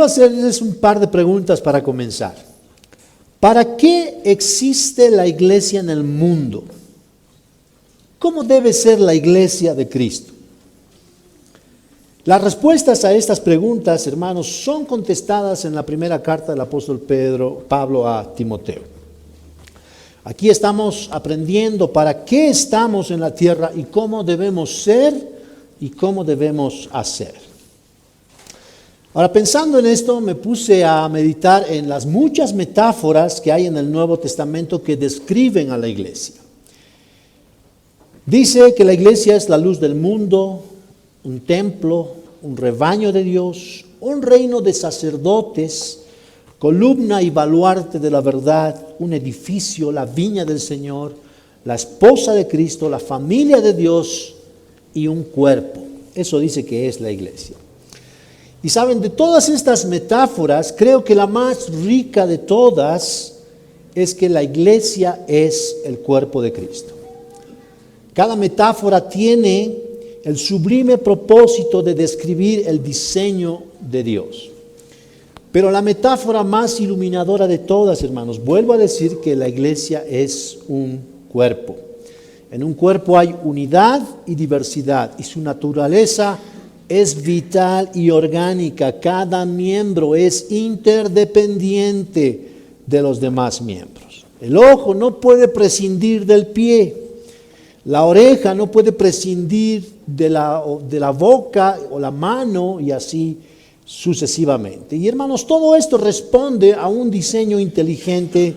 quiero hacerles un par de preguntas para comenzar. ¿Para qué existe la iglesia en el mundo? ¿Cómo debe ser la iglesia de Cristo? Las respuestas a estas preguntas, hermanos, son contestadas en la primera carta del apóstol Pablo a Timoteo. Aquí estamos aprendiendo para qué estamos en la tierra y cómo debemos ser y cómo debemos hacer. Ahora, pensando en esto, me puse a meditar en las muchas metáforas que hay en el Nuevo Testamento que describen a la iglesia. Dice que la iglesia es la luz del mundo, un templo, un rebaño de Dios, un reino de sacerdotes, columna y baluarte de la verdad, un edificio, la viña del Señor, la esposa de Cristo, la familia de Dios y un cuerpo. Eso dice que es la iglesia. Y saben, de todas estas metáforas, creo que la más rica de todas es que la iglesia es el cuerpo de Cristo. Cada metáfora tiene el sublime propósito de describir el diseño de Dios. Pero la metáfora más iluminadora de todas, hermanos, vuelvo a decir que la iglesia es un cuerpo. En un cuerpo hay unidad y diversidad, y su naturaleza es vital y orgánica. Cada miembro es interdependiente de los demás miembros. El ojo no puede prescindir del pie. La oreja no puede prescindir de la boca o la mano y así sucesivamente. Y hermanos, todo esto responde a un diseño inteligente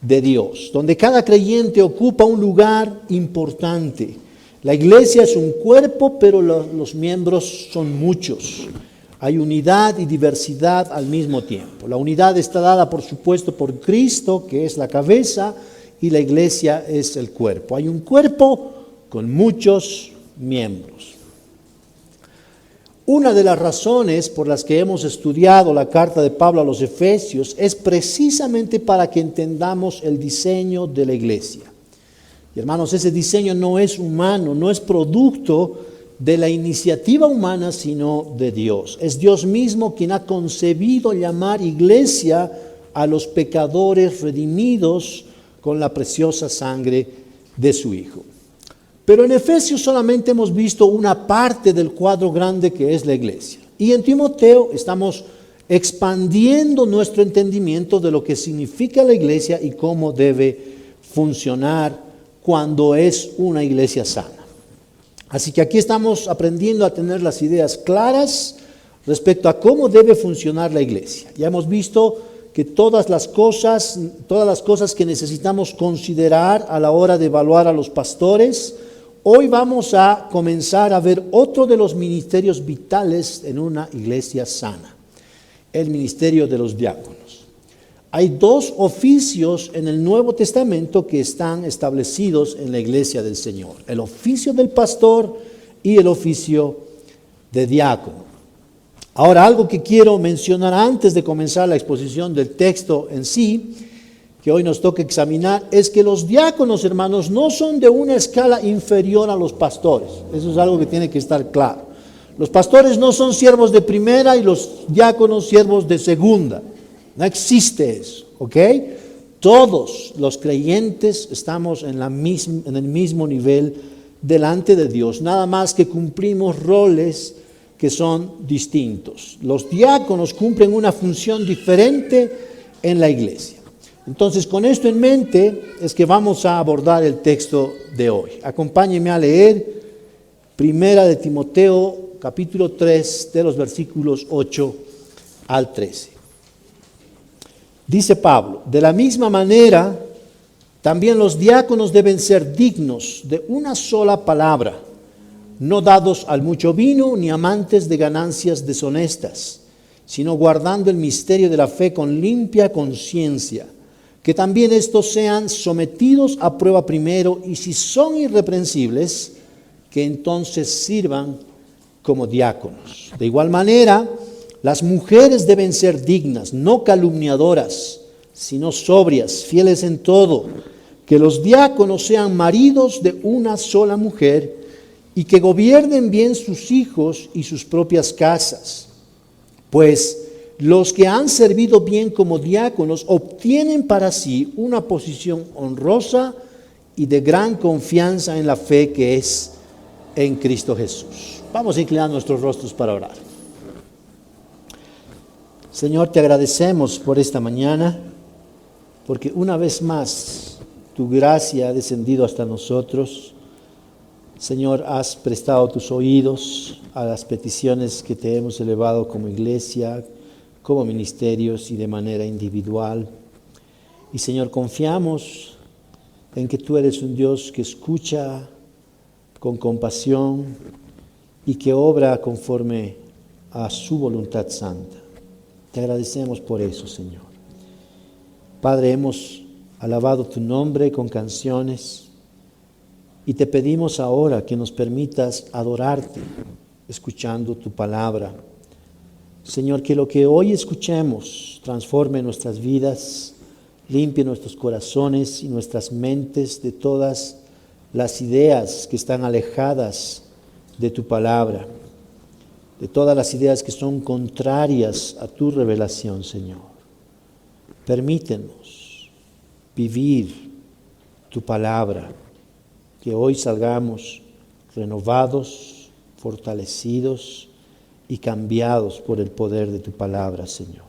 de Dios, donde cada creyente ocupa un lugar importante. La iglesia es un cuerpo, pero los miembros son muchos. Hay unidad y diversidad al mismo tiempo. La unidad está dada, por supuesto, por Cristo, que es la cabeza, y la iglesia es el cuerpo. Hay un cuerpo con muchos miembros. Una de las razones por las que hemos estudiado la carta de Pablo a los Efesios es precisamente para que entendamos el diseño de la iglesia. Y hermanos, ese diseño no es humano, no es producto de la iniciativa humana, sino de Dios. Es Dios mismo quien ha concebido llamar iglesia a los pecadores redimidos con la preciosa sangre de su Hijo. Pero en Efesios solamente hemos visto una parte del cuadro grande que es la iglesia. Y en Timoteo estamos expandiendo nuestro entendimiento de lo que significa la iglesia y cómo debe funcionar cuando es una iglesia sana. Así que aquí estamos aprendiendo a tener las ideas claras respecto a cómo debe funcionar la iglesia. Ya hemos visto que todas las cosas que necesitamos considerar a la hora de evaluar a los pastores, hoy vamos a comenzar a ver otro de los ministerios vitales en una iglesia sana, el ministerio de los diáconos. Hay dos oficios en el Nuevo Testamento que están establecidos en la iglesia del Señor: el oficio del pastor y el oficio de diácono. Ahora, algo que quiero mencionar antes de comenzar la exposición del texto en sí, que hoy nos toca examinar, es que los diáconos, hermanos, no son de una escala inferior a los pastores. Eso es algo que tiene que estar claro. Los pastores no son siervos de primera y los diáconos siervos de segunda. No existe eso, ¿ok? Todos los creyentes estamos en el mismo nivel delante de Dios, nada más que cumplimos roles que son distintos. Los diáconos cumplen una función diferente en la iglesia. Entonces, con esto en mente es que vamos a abordar el texto de hoy. Acompáñenme a leer Primera de Timoteo, capítulo 3, de los versículos 8 al 13. Dice Pablo: de la misma manera, también los diáconos deben ser dignos de una sola palabra, no dados al mucho vino ni amantes de ganancias deshonestas, sino guardando el misterio de la fe con limpia conciencia. Que también estos sean sometidos a prueba primero, y si son irreprensibles, que entonces sirvan como diáconos. De igual manera, las mujeres deben ser dignas, no calumniadoras, sino sobrias, fieles en todo. Que los diáconos sean maridos de una sola mujer, y que gobiernen bien sus hijos y sus propias casas. Pues los que han servido bien como diáconos obtienen para sí una posición honrosa y de gran confianza en la fe que es en Cristo Jesús. Vamos a inclinar nuestros rostros para orar. Señor, te agradecemos por esta mañana, porque una vez más tu gracia ha descendido hasta nosotros. Señor, has prestado tus oídos a las peticiones que te hemos elevado como iglesia, como ministerios y de manera individual. Y Señor, confiamos en que tú eres un Dios que escucha con compasión y que obra conforme a su voluntad santa. Te agradecemos por eso, Señor. Padre, hemos alabado tu nombre con canciones y te pedimos ahora que nos permitas adorarte escuchando tu palabra. Señor, que lo que hoy escuchemos transforme nuestras vidas, limpie nuestros corazones y nuestras mentes de todas las ideas que están alejadas de tu palabra, de todas las ideas que son contrarias a tu revelación, Señor. Permítenos vivir tu palabra, que hoy salgamos renovados, fortalecidos y cambiados por el poder de tu palabra, Señor.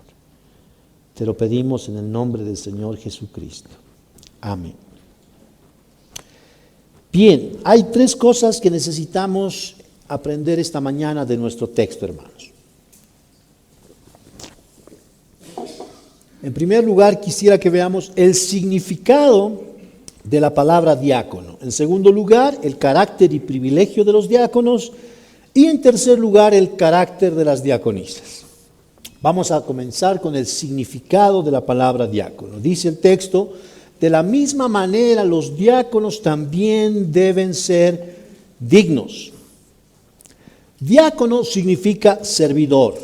Te lo pedimos en el nombre del Señor Jesucristo. Amén. Bien, hay tres cosas que necesitamos aprender esta mañana de nuestro texto, hermanos. En primer lugar, quisiera que veamos el significado de la palabra diácono. En segundo lugar, el carácter y privilegio de los diáconos. Y en tercer lugar, el carácter de las diaconisas. Vamos a comenzar con el significado de la palabra diácono. Dice el texto: de la misma manera los diáconos también deben ser dignos. Diácono significa servidor,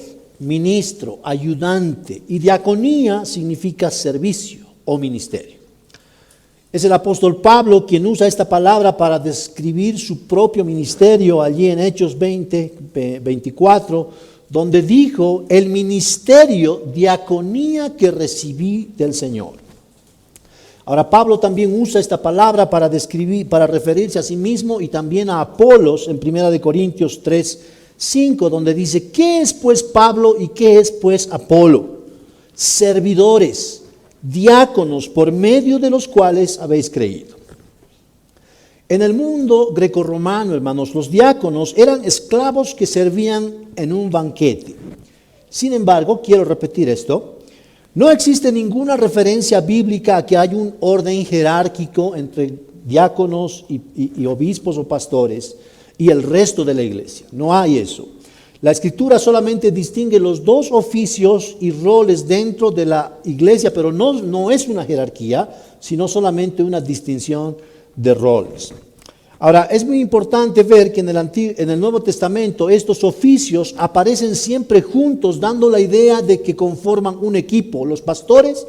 ministro, ayudante, y diaconía significa servicio o ministerio. Es el apóstol Pablo quien usa esta palabra para describir su propio ministerio allí en Hechos 24, donde dijo: el ministerio, diaconía que recibí del Señor. Ahora Pablo también usa esta palabra para describir, para referirse a sí mismo y también a Apolos en 1 Corintios 3:5, donde dice: ¿qué es pues Pablo y qué es pues Apolo? Servidores, diáconos, por medio de los cuales habéis creído. En el mundo grecorromano, hermanos, los diáconos eran esclavos que servían en un banquete. Sin embargo, quiero repetir esto: no existe ninguna referencia bíblica a que haya un orden jerárquico entre diáconos y obispos o pastores y el resto de la iglesia. No hay eso. La Escritura solamente distingue los dos oficios y roles dentro de la iglesia, pero no es una jerarquía, sino solamente una distinción de roles. Ahora, es muy importante ver que en el Nuevo Testamento estos oficios aparecen siempre juntos, dando la idea de que conforman un equipo. Los pastores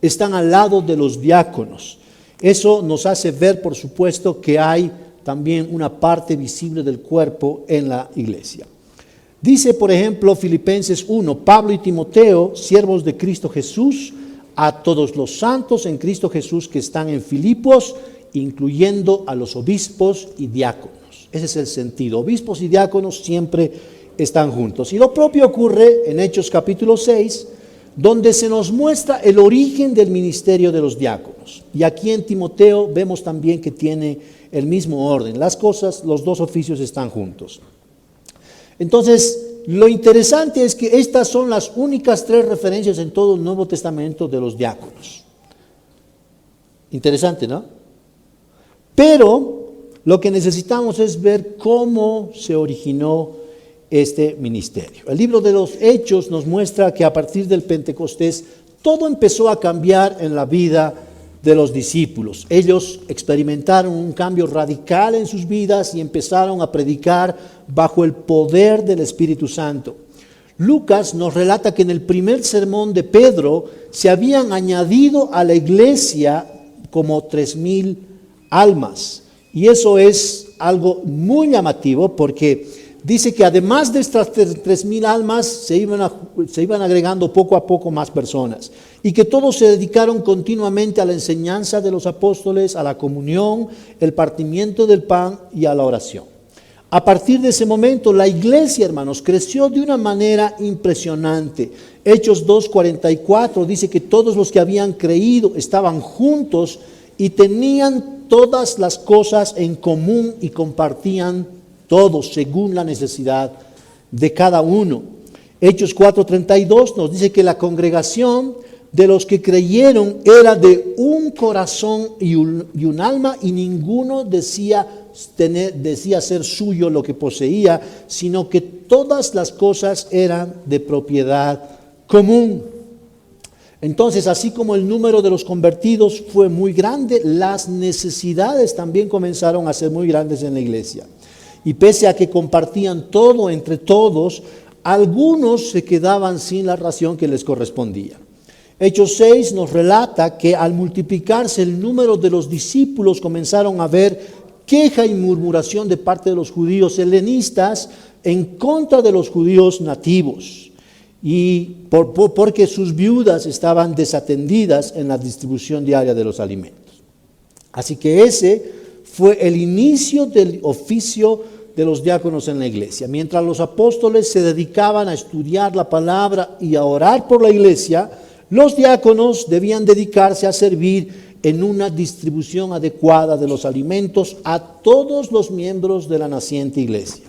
están al lado de los diáconos. Eso nos hace ver, por supuesto, que hay también una parte visible del cuerpo en la iglesia. Dice, por ejemplo, Filipenses 1, Pablo y Timoteo, siervos de Cristo Jesús, a todos los santos en Cristo Jesús que están en Filipos, incluyendo a los obispos y diáconos. Ese es el sentido. Obispos y diáconos siempre están juntos. Y lo propio ocurre en Hechos capítulo 6, donde se nos muestra el origen del ministerio de los diáconos. Y aquí en Timoteo vemos también que tiene el mismo orden. Las cosas, los dos oficios están juntos. Entonces, lo interesante es que estas son las únicas tres referencias en todo el Nuevo Testamento de los diáconos. Interesante, ¿no? Pero lo que necesitamos es ver cómo se originó este ministerio. El libro de los Hechos nos muestra que a partir del Pentecostés todo empezó a cambiar en la vida de los discípulos. Ellos experimentaron un cambio radical en sus vidas y empezaron a predicar bajo el poder del Espíritu Santo. Lucas nos relata que en el primer sermón de Pedro se habían añadido a la iglesia como 3,000 almas. Y eso es algo muy llamativo porque dice que además de estas 3,000 almas, se iban agregando poco a poco más personas. Y que todos se dedicaron continuamente a la enseñanza de los apóstoles, a la comunión, el partimiento del pan y a la oración. A partir de ese momento, la iglesia, hermanos, creció de una manera impresionante. Hechos 2:44 dice que todos los que habían creído estaban juntos y tenían todas las cosas en común y compartían todos según la necesidad de cada uno. Hechos 4:32 nos dice que la congregación de los que creyeron era de un corazón y un alma, y ninguno decía ser suyo lo que poseía, sino que todas las cosas eran de propiedad común. Entonces, así como el número de los convertidos fue muy grande, las necesidades también comenzaron a ser muy grandes en la iglesia. Y pese a que compartían todo entre todos, algunos se quedaban sin la ración que les correspondía. Hechos 6 nos relata que al multiplicarse el número de los discípulos comenzaron a haber queja y murmuración de parte de los judíos helenistas en contra de los judíos nativos, y porque sus viudas estaban desatendidas en la distribución diaria de los alimentos. Así que ese fue el inicio del oficio de los diáconos en la iglesia. Mientras los apóstoles se dedicaban a estudiar la palabra y a orar por la iglesia, los diáconos debían dedicarse a servir en una distribución adecuada de los alimentos a todos los miembros de la naciente iglesia.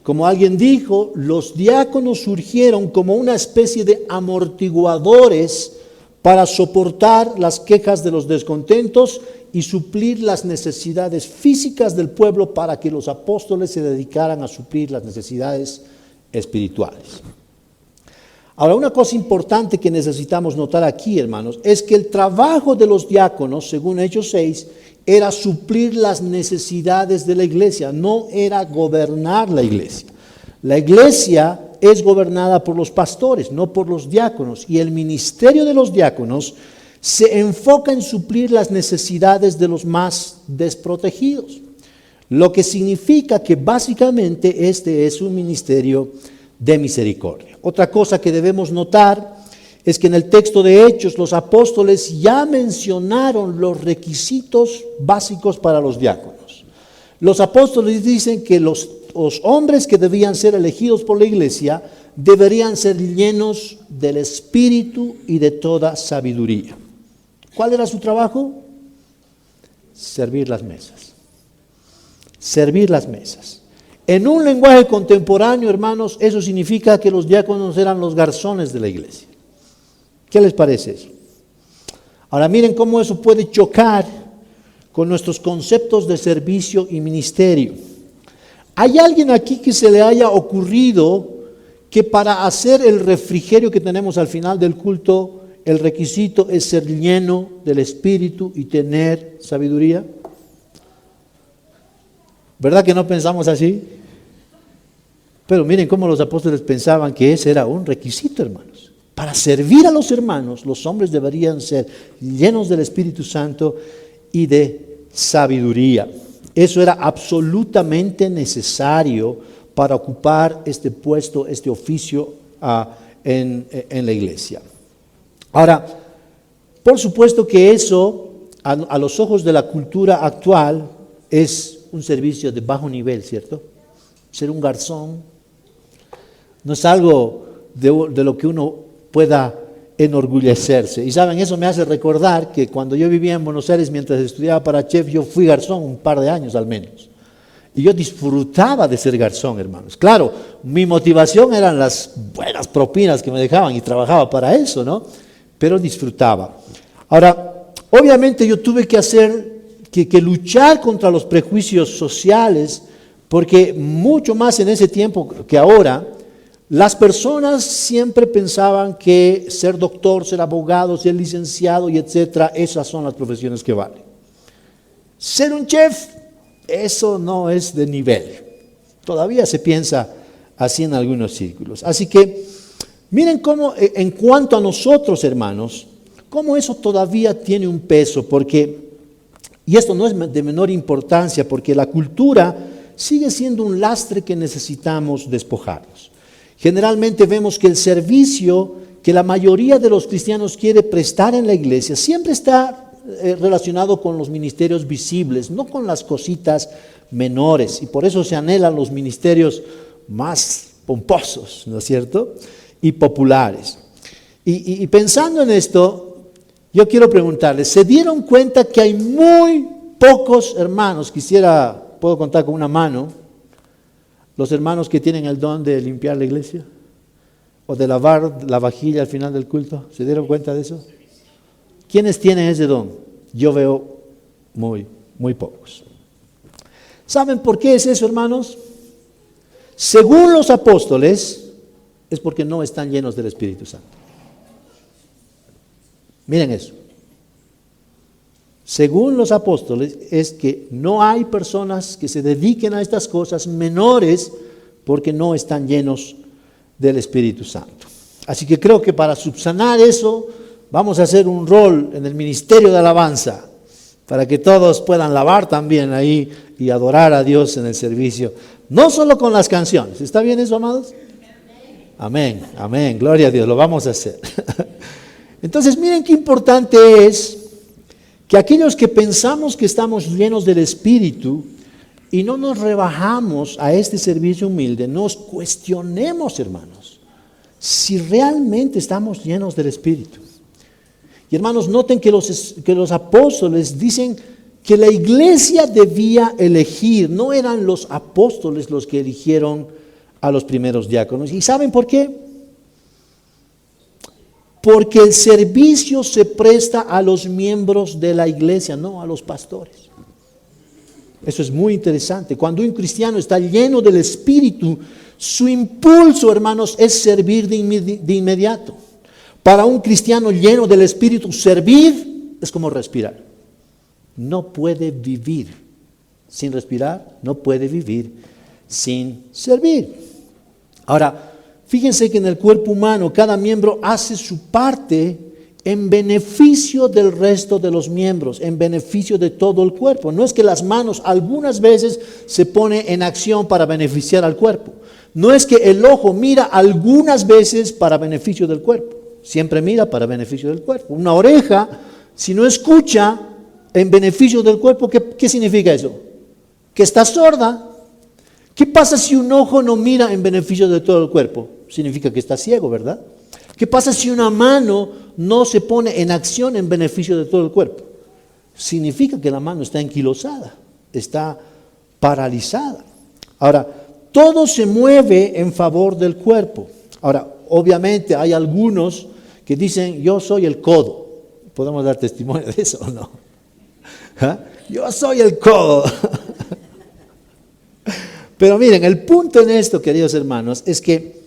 Como alguien dijo, los diáconos surgieron como una especie de amortiguadores para soportar las quejas de los descontentos y suplir las necesidades físicas del pueblo, para que los apóstoles se dedicaran a suplir las necesidades espirituales. Ahora, una cosa importante que necesitamos notar aquí, hermanos, es que el trabajo de los diáconos, según Hechos 6, era suplir las necesidades de la iglesia, no era gobernar la iglesia. La iglesia es gobernada por los pastores, no por los diáconos, y el ministerio de los diáconos se enfoca en suplir las necesidades de los más desprotegidos, lo que significa que básicamente este es un ministerio de misericordia. Otra cosa que debemos notar es que en el texto de Hechos los apóstoles ya mencionaron los requisitos básicos para los diáconos. Los apóstoles dicen que los hombres que debían ser elegidos por la iglesia deberían ser llenos del Espíritu y de toda sabiduría. ¿Cuál era su trabajo? Servir las mesas. Servir las mesas. En un lenguaje contemporáneo, hermanos, eso significa que los diáconos eran los garzones de la iglesia. ¿Qué les parece eso? Ahora miren cómo eso puede chocar con nuestros conceptos de servicio y ministerio. ¿Hay alguien aquí que se le haya ocurrido que para hacer el refrigerio que tenemos al final del culto, el requisito es ser lleno del Espíritu y tener sabiduría? ¿Verdad que no pensamos así? Pero miren cómo los apóstoles pensaban que ese era un requisito, hermanos. Para servir a los hermanos, los hombres deberían ser llenos del Espíritu Santo y de sabiduría. Eso era absolutamente necesario para ocupar este puesto, este oficio en la iglesia. Ahora, por supuesto que eso, a los ojos de la cultura actual, es un servicio de bajo nivel, ¿cierto? Ser un garzón no es algo de lo que uno pueda enorgullecerse. Y saben, eso me hace recordar que cuando yo vivía en Buenos Aires, mientras estudiaba para chef, yo fui garzón un par de años al menos. Y yo disfrutaba de ser garzón, hermanos. Claro, mi motivación eran las buenas propinas que me dejaban y trabajaba para eso, ¿no? Pero disfrutaba. Ahora, obviamente yo tuve que luchar contra los prejuicios sociales, porque mucho más en ese tiempo que ahora, las personas siempre pensaban que ser doctor, ser abogado, ser licenciado y etcétera, esas son las profesiones que valen. Ser un chef, eso no es de nivel. Todavía se piensa así en algunos círculos. Así que miren cómo, en cuanto a nosotros, hermanos, cómo eso todavía tiene un peso, porque, y esto no es de menor importancia, porque la cultura sigue siendo un lastre que necesitamos despojarnos. Generalmente vemos que el servicio que la mayoría de los cristianos quiere prestar en la iglesia siempre está relacionado con los ministerios visibles, no con las cositas menores, y por eso se anhelan los ministerios más pomposos, ¿no es cierto?, y populares. Y pensando en esto, yo quiero preguntarles, ¿se dieron cuenta que hay muy pocos hermanos, puedo contar con una mano, los hermanos que tienen el don de limpiar la iglesia o de lavar la vajilla al final del culto? ¿Se dieron cuenta de eso? ¿Quiénes tienen ese don? Yo veo muy pocos. ¿Saben por qué es eso, hermanos? Según los apóstoles, es porque no están llenos del Espíritu Santo. Miren eso. Según los apóstoles, es que no hay personas que se dediquen a estas cosas menores porque no están llenos del Espíritu Santo. Así que creo que para subsanar eso, vamos a hacer un rol en el ministerio de alabanza, para que todos puedan lavar también ahí y adorar a Dios en el servicio, no solo con las canciones. ¿Está bien eso, amados? Amén, amén, gloria a Dios, lo vamos a hacer. Entonces, miren qué importante es que aquellos que pensamos que estamos llenos del Espíritu y no nos rebajamos a este servicio humilde, nos cuestionemos, hermanos, si realmente estamos llenos del Espíritu. Y hermanos, noten que los apóstoles dicen que la iglesia debía elegir, no eran los apóstoles los que eligieron a los primeros diáconos. ¿Y saben por qué? Porque el servicio se presta a los miembros de la iglesia, no a los pastores. Eso es muy interesante. Cuando un cristiano está lleno del Espíritu, su impulso, hermanos, es servir de inmediato. Para un cristiano lleno del Espíritu, servir es como respirar. No puede vivir sin respirar, no puede vivir sin servir. Ahora, fíjense que en el cuerpo humano cada miembro hace su parte en beneficio del resto de los miembros, en beneficio de todo el cuerpo. No es que las manos algunas veces se ponen en acción para beneficiar al cuerpo. No es que el ojo mira algunas veces para beneficio del cuerpo. Siempre mira para beneficio del cuerpo. Una oreja, si no escucha en beneficio del cuerpo, ¿qué significa eso? Que está sorda. ¿Qué pasa si un ojo no mira en beneficio de todo el cuerpo? Significa que está ciego, ¿verdad? ¿Qué pasa si una mano no se pone en acción en beneficio de todo el cuerpo? Significa que la mano está enquilosada, está paralizada. Ahora, todo se mueve en favor del cuerpo. Ahora, obviamente hay algunos que dicen, yo soy el codo. ¿Podemos dar testimonio de eso o no? ¿Ah? Yo soy el codo. Pero miren, el punto en esto, queridos hermanos, es que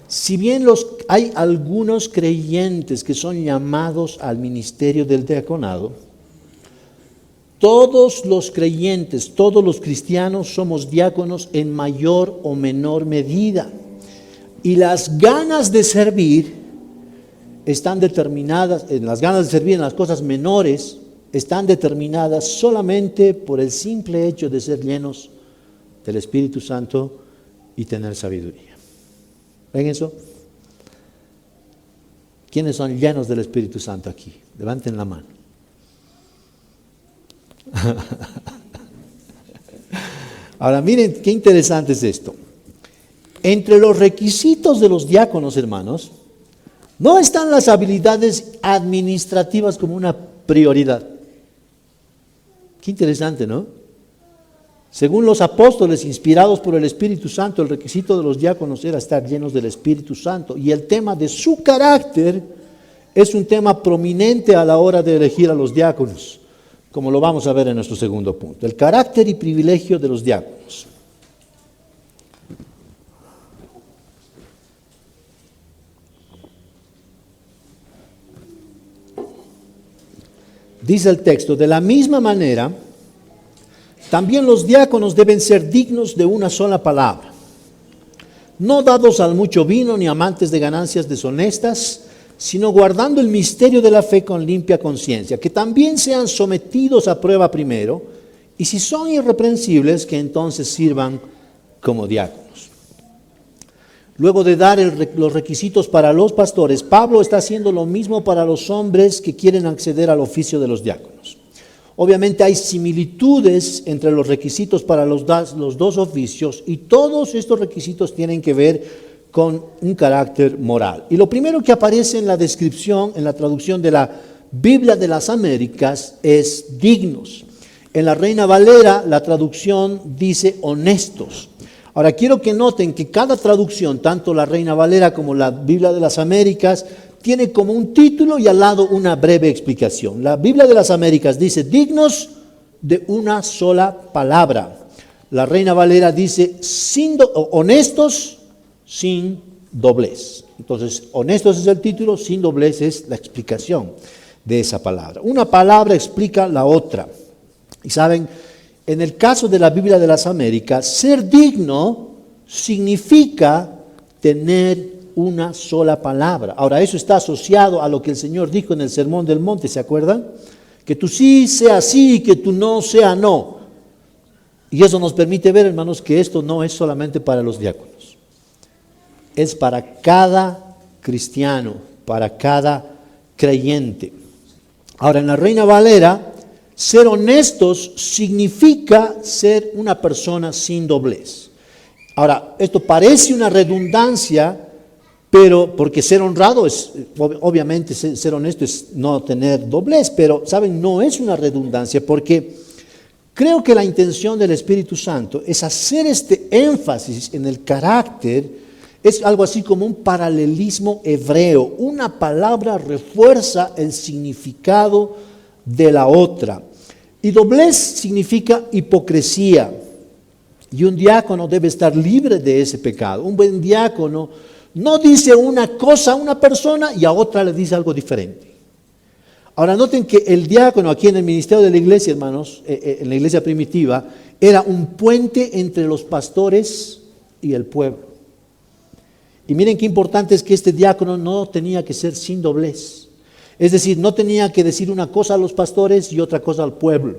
si bien hay algunos creyentes que son llamados al ministerio del diaconado, todos los creyentes, todos los cristianos somos diáconos en mayor o menor medida. Y las ganas de servir están determinadas, las ganas de servir en las cosas menores están determinadas solamente por el simple hecho de ser llenos del Espíritu Santo y tener sabiduría. ¿Ven eso? ¿Quiénes son llenos del Espíritu Santo aquí? Levanten la mano. Ahora miren qué interesante es esto. Entre los requisitos de los diáconos, hermanos, no están las habilidades administrativas como una prioridad. Qué interesante, ¿no? Según los apóstoles inspirados por el Espíritu Santo, el requisito de los diáconos era estar llenos del Espíritu Santo. Y el tema de su carácter es un tema prominente a la hora de elegir a los diáconos, como lo vamos a ver en nuestro segundo punto. El carácter y privilegio de los diáconos. Dice el texto, de la misma manera, también los diáconos deben ser dignos de una sola palabra, no dados al mucho vino ni amantes de ganancias deshonestas, sino guardando el misterio de la fe con limpia conciencia, que también sean sometidos a prueba primero Y si son irreprensibles, que entonces sirvan como diáconos. Luego de dar los requisitos para los pastores, Pablo está haciendo lo mismo para los hombres que quieren acceder al oficio de los diáconos. Obviamente hay similitudes entre los requisitos para los dos oficios, y todos estos requisitos tienen que ver con un carácter moral. Y lo primero que aparece en la descripción, en la traducción de la Biblia de las Américas, es dignos. En la Reina Valera la traducción dice honestos. Ahora quiero que noten que cada traducción, tanto la Reina Valera como la Biblia de las Américas, tiene como un título y al lado una breve explicación. La Biblia de las Américas dice dignos de una sola palabra. La Reina Valera dice honestos sin doblez. Entonces, honestos es el título, sin doblez es la explicación de esa palabra. Una palabra explica la otra. Y saben, en el caso de la Biblia de las Américas, ser digno significa tener una sola palabra. Ahora, eso está asociado a lo que el Señor dijo en el Sermón del Monte, ¿se acuerdan? Que tu sí sea sí y que tu no sea no. Y eso nos permite ver, hermanos, que esto no es solamente para los diáconos. Es para cada cristiano, para cada creyente. Ahora, en la Reina Valera, ser honestos significa ser una persona sin doblez. Ahora, esto parece una redundancia, pero porque ser honrado es, obviamente ser honesto es no tener doblez, pero saben, no es una redundancia, porque creo que la intención del Espíritu Santo es hacer este énfasis en el carácter. Es algo así como un paralelismo hebreo. Una palabra refuerza el significado de la otra. Y doblez significa hipocresía. Y un diácono debe estar libre de ese pecado. Un buen diácono no dice una cosa a una persona y a otra le dice algo diferente. Ahora noten que el diácono aquí en el ministerio de la iglesia, hermanos, en la iglesia primitiva, era un puente entre los pastores y el pueblo. Y miren qué importante es que este diácono no tenía que ser sin doblez. Es decir, no tenía que decir una cosa a los pastores y otra cosa al pueblo.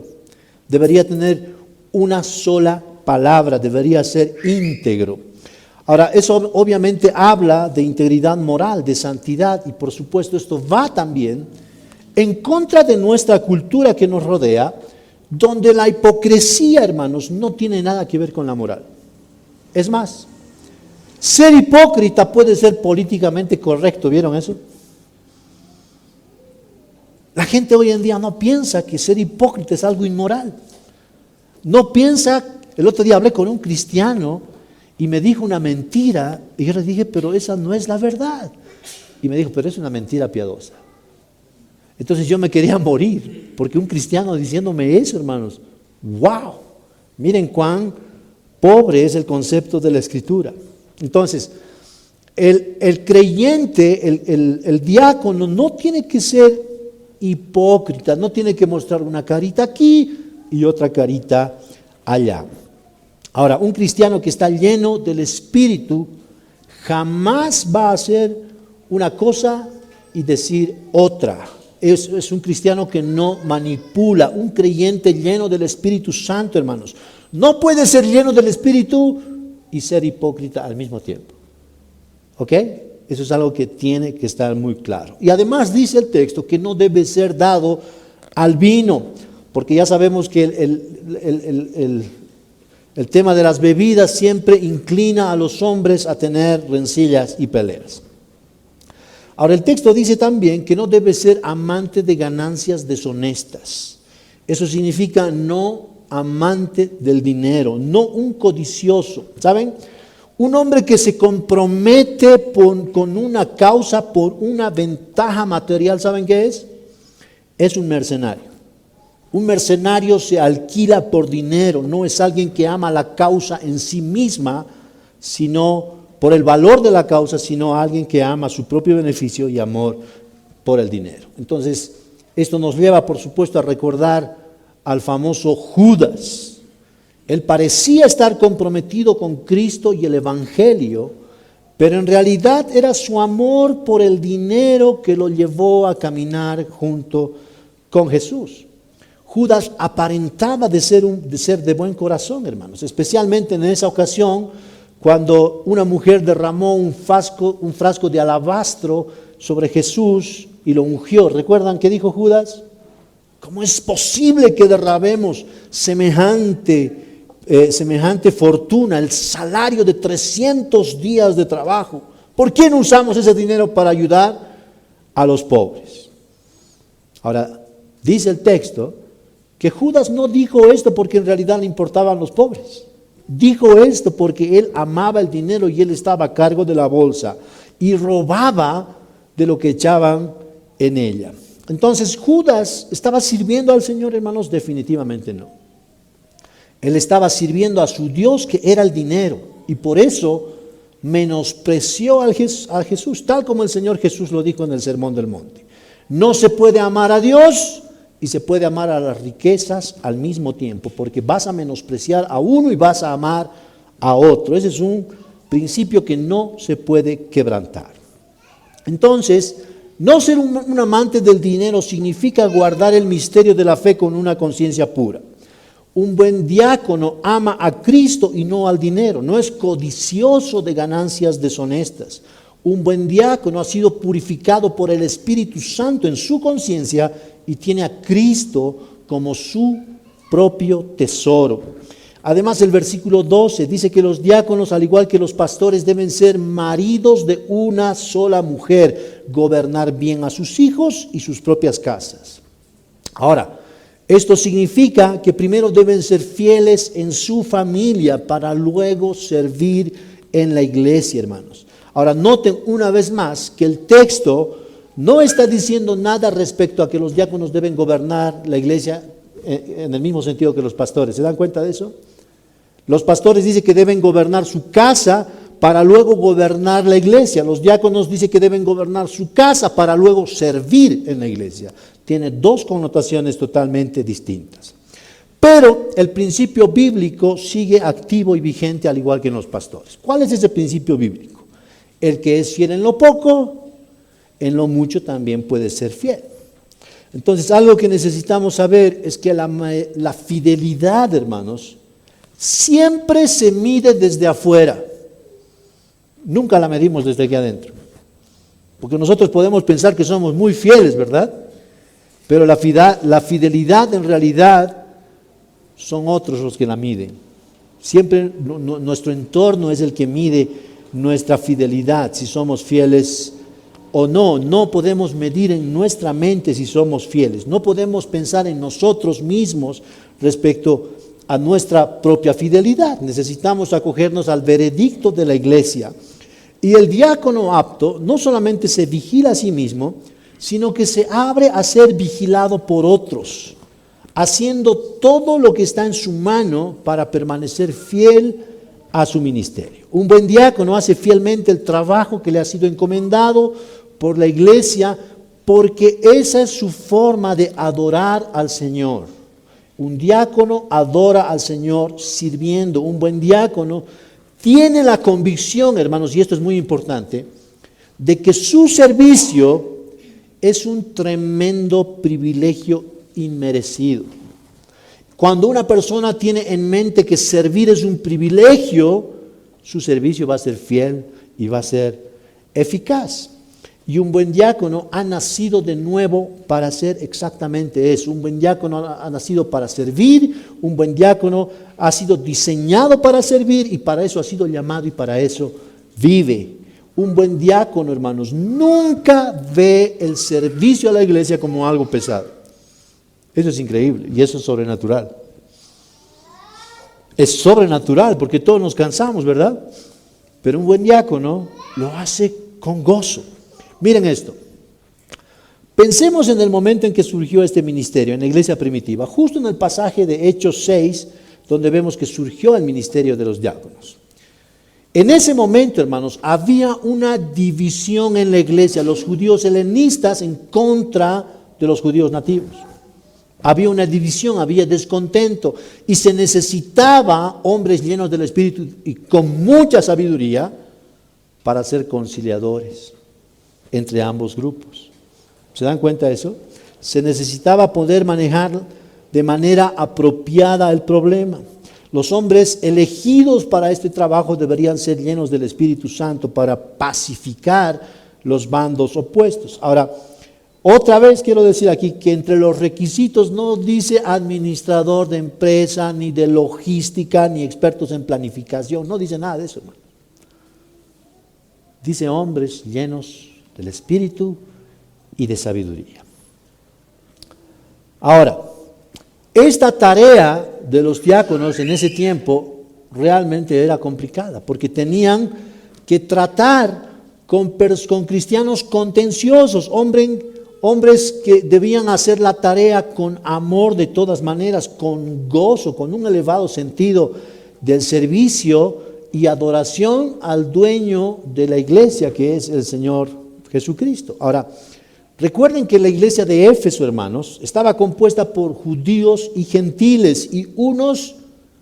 Debería tener una sola palabra, debería ser íntegro. Ahora, eso obviamente habla de integridad moral, de santidad, y por supuesto esto va también en contra de nuestra cultura que nos rodea, donde la hipocresía, hermanos, no tiene nada que ver con la moral. Es más, ser hipócrita puede ser políticamente correcto, ¿vieron eso? La gente hoy en día no piensa que ser hipócrita es algo inmoral. No piensa, el otro día hablé con un cristiano y me dijo una mentira, y yo le dije, pero esa no es la verdad. Y me dijo, pero es una mentira piadosa. Entonces yo me quería morir, porque un cristiano diciéndome eso, hermanos, wow, miren cuán pobre es el concepto de la Escritura. Entonces, el creyente, el diácono no tiene que ser hipócrita, no tiene que mostrar una carita aquí y otra carita allá. Ahora, un cristiano que está lleno del Espíritu jamás va a hacer una cosa y decir otra. Es un cristiano que no manipula, un creyente lleno del Espíritu Santo, hermanos. No puede ser lleno del Espíritu y ser hipócrita al mismo tiempo. ¿Ok? Eso es algo que tiene que estar muy claro. Y además dice el texto que no debe ser dado al vino, porque ya sabemos que el tema de las bebidas siempre inclina a los hombres a tener rencillas y peleas. Ahora el texto dice también que no debe ser amante de ganancias deshonestas. Eso significa no amante del dinero, no un codicioso. ¿Saben? Un hombre que se compromete con una causa por una ventaja material, ¿saben qué es? Es un mercenario. Un mercenario se alquila por dinero, no es alguien que ama la causa en sí misma, sino por el valor de la causa, sino alguien que ama su propio beneficio y amor por el dinero. Entonces, esto nos lleva, por supuesto, a recordar al famoso Judas. Él parecía estar comprometido con Cristo y el Evangelio, pero en realidad era su amor por el dinero que lo llevó a caminar junto con Jesús. Judas aparentaba de ser de buen corazón, hermanos, especialmente en esa ocasión cuando una mujer derramó un frasco de alabastro sobre Jesús y lo ungió. ¿Recuerdan qué dijo Judas? ¿Cómo es posible que derramemos semejante fortuna, el salario de 300 días de trabajo? ¿Por qué no usamos ese dinero para ayudar a los pobres? Ahora, dice el texto que Judas no dijo esto porque en realidad le importaban los pobres. Dijo esto porque él amaba el dinero y él estaba a cargo de la bolsa y robaba de lo que echaban en ella. Entonces, ¿Judas estaba sirviendo al Señor, hermanos? Definitivamente no. Él estaba sirviendo a su Dios, que era el dinero, y por eso menospreció a Jesús, tal como el Señor Jesús lo dijo en el Sermón del Monte. No se puede amar a Dios y se puede amar a las riquezas al mismo tiempo, porque vas a menospreciar a uno y vas a amar a otro. Ese es un principio que no se puede quebrantar. Entonces, no ser un amante del dinero significa guardar el misterio de la fe con una conciencia pura. Un buen diácono ama a Cristo y no al dinero, no es codicioso de ganancias deshonestas. Un buen diácono ha sido purificado por el Espíritu Santo en su conciencia y tiene a Cristo como su propio tesoro. Además, el versículo 12 dice que los diáconos, al igual que los pastores, deben ser maridos de una sola mujer, gobernar bien a sus hijos y sus propias casas. Ahora, esto significa que primero deben ser fieles en su familia para luego servir en la iglesia, hermanos. Ahora, noten una vez más que el texto no está diciendo nada respecto a que los diáconos deben gobernar la iglesia en el mismo sentido que los pastores. ¿Se dan cuenta de eso? Los pastores dicen que deben gobernar su casa para luego gobernar la iglesia. Los diáconos dicen que deben gobernar su casa para luego servir en la iglesia. Tiene dos connotaciones totalmente distintas. Pero el principio bíblico sigue activo y vigente al igual que en los pastores. ¿Cuál es ese principio bíblico? El que es fiel en lo poco, en lo mucho también puede ser fiel. Entonces, algo que necesitamos saber es que la fidelidad, hermanos, siempre se mide desde afuera. Nunca la medimos desde aquí adentro. Porque nosotros podemos pensar que somos muy fieles, ¿verdad? Pero la fidelidad en realidad son otros los que la miden. Siempre nuestro entorno es el que mide nuestra fidelidad, si somos fieles o no. No podemos medir en nuestra mente si somos fieles. No podemos pensar en nosotros mismos respecto a nuestra propia fidelidad. Necesitamos acogernos al veredicto de la iglesia. Y el diácono apto no solamente se vigila a sí mismo, sino que se abre a ser vigilado por otros, haciendo todo lo que está en su mano para permanecer fiel a su ministerio. Un buen diácono hace fielmente el trabajo que le ha sido encomendado por la iglesia, porque esa es su forma de adorar al Señor. Un diácono adora al Señor sirviendo. Un buen diácono tiene la convicción, hermanos, y esto es muy importante, de que su servicio es un tremendo privilegio inmerecido. Cuando una persona tiene en mente que servir es un privilegio, su servicio va a ser fiel y va a ser eficaz. Y un buen diácono ha nacido de nuevo para hacer exactamente eso. Un buen diácono ha nacido para servir, un buen diácono ha sido diseñado para servir y para eso ha sido llamado y para eso vive. Un buen diácono, hermanos, nunca ve el servicio a la iglesia como algo pesado. Eso es increíble y eso es sobrenatural. Es sobrenatural porque todos nos cansamos, ¿verdad? Pero un buen diácono lo hace con gozo. Miren esto. Pensemos en el momento en que surgió este ministerio en la iglesia primitiva, justo en el pasaje de Hechos 6, donde vemos que surgió el ministerio de los diáconos. En ese momento, hermanos, había una división en la iglesia, los judíos helenistas en contra de los judíos nativos. Había una división, había descontento y se necesitaba hombres llenos del Espíritu y con mucha sabiduría para ser conciliadores entre ambos grupos. ¿Se dan cuenta de eso? Se necesitaba poder manejar de manera apropiada el problema. Los hombres elegidos para este trabajo deberían ser llenos del Espíritu Santo para pacificar los bandos opuestos. Ahora, otra vez quiero decir aquí que entre los requisitos no dice administrador de empresa, ni de logística, ni expertos en planificación, no dice nada de eso, hermano. Dice hombres llenos del Espíritu y de sabiduría. Ahora, esta tarea de los diáconos en ese tiempo realmente era complicada, porque tenían que tratar con cristianos contenciosos, hombres que debían hacer la tarea con amor de todas maneras, con gozo, con un elevado sentido del servicio y adoración al dueño de la iglesia, que es el Señor Jesucristo. Ahora, recuerden que la iglesia de Éfeso, hermanos, estaba compuesta por judíos y gentiles, y unos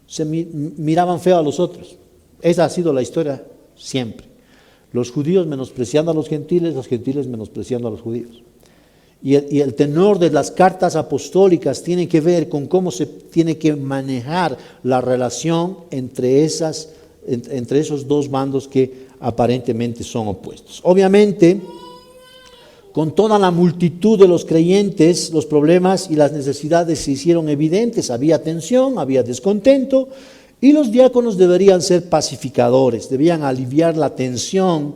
se miraban feo a los otros. Esa ha sido la historia siempre. Los judíos menospreciando a los gentiles menospreciando a los judíos. Y el tenor de las cartas apostólicas tiene que ver con cómo se tiene que manejar la relación entre esos dos bandos que aparentemente son opuestos. Obviamente, con toda la multitud de los creyentes, los problemas y las necesidades se hicieron evidentes. Había tensión, había descontento, y los diáconos deberían ser pacificadores, debían aliviar la tensión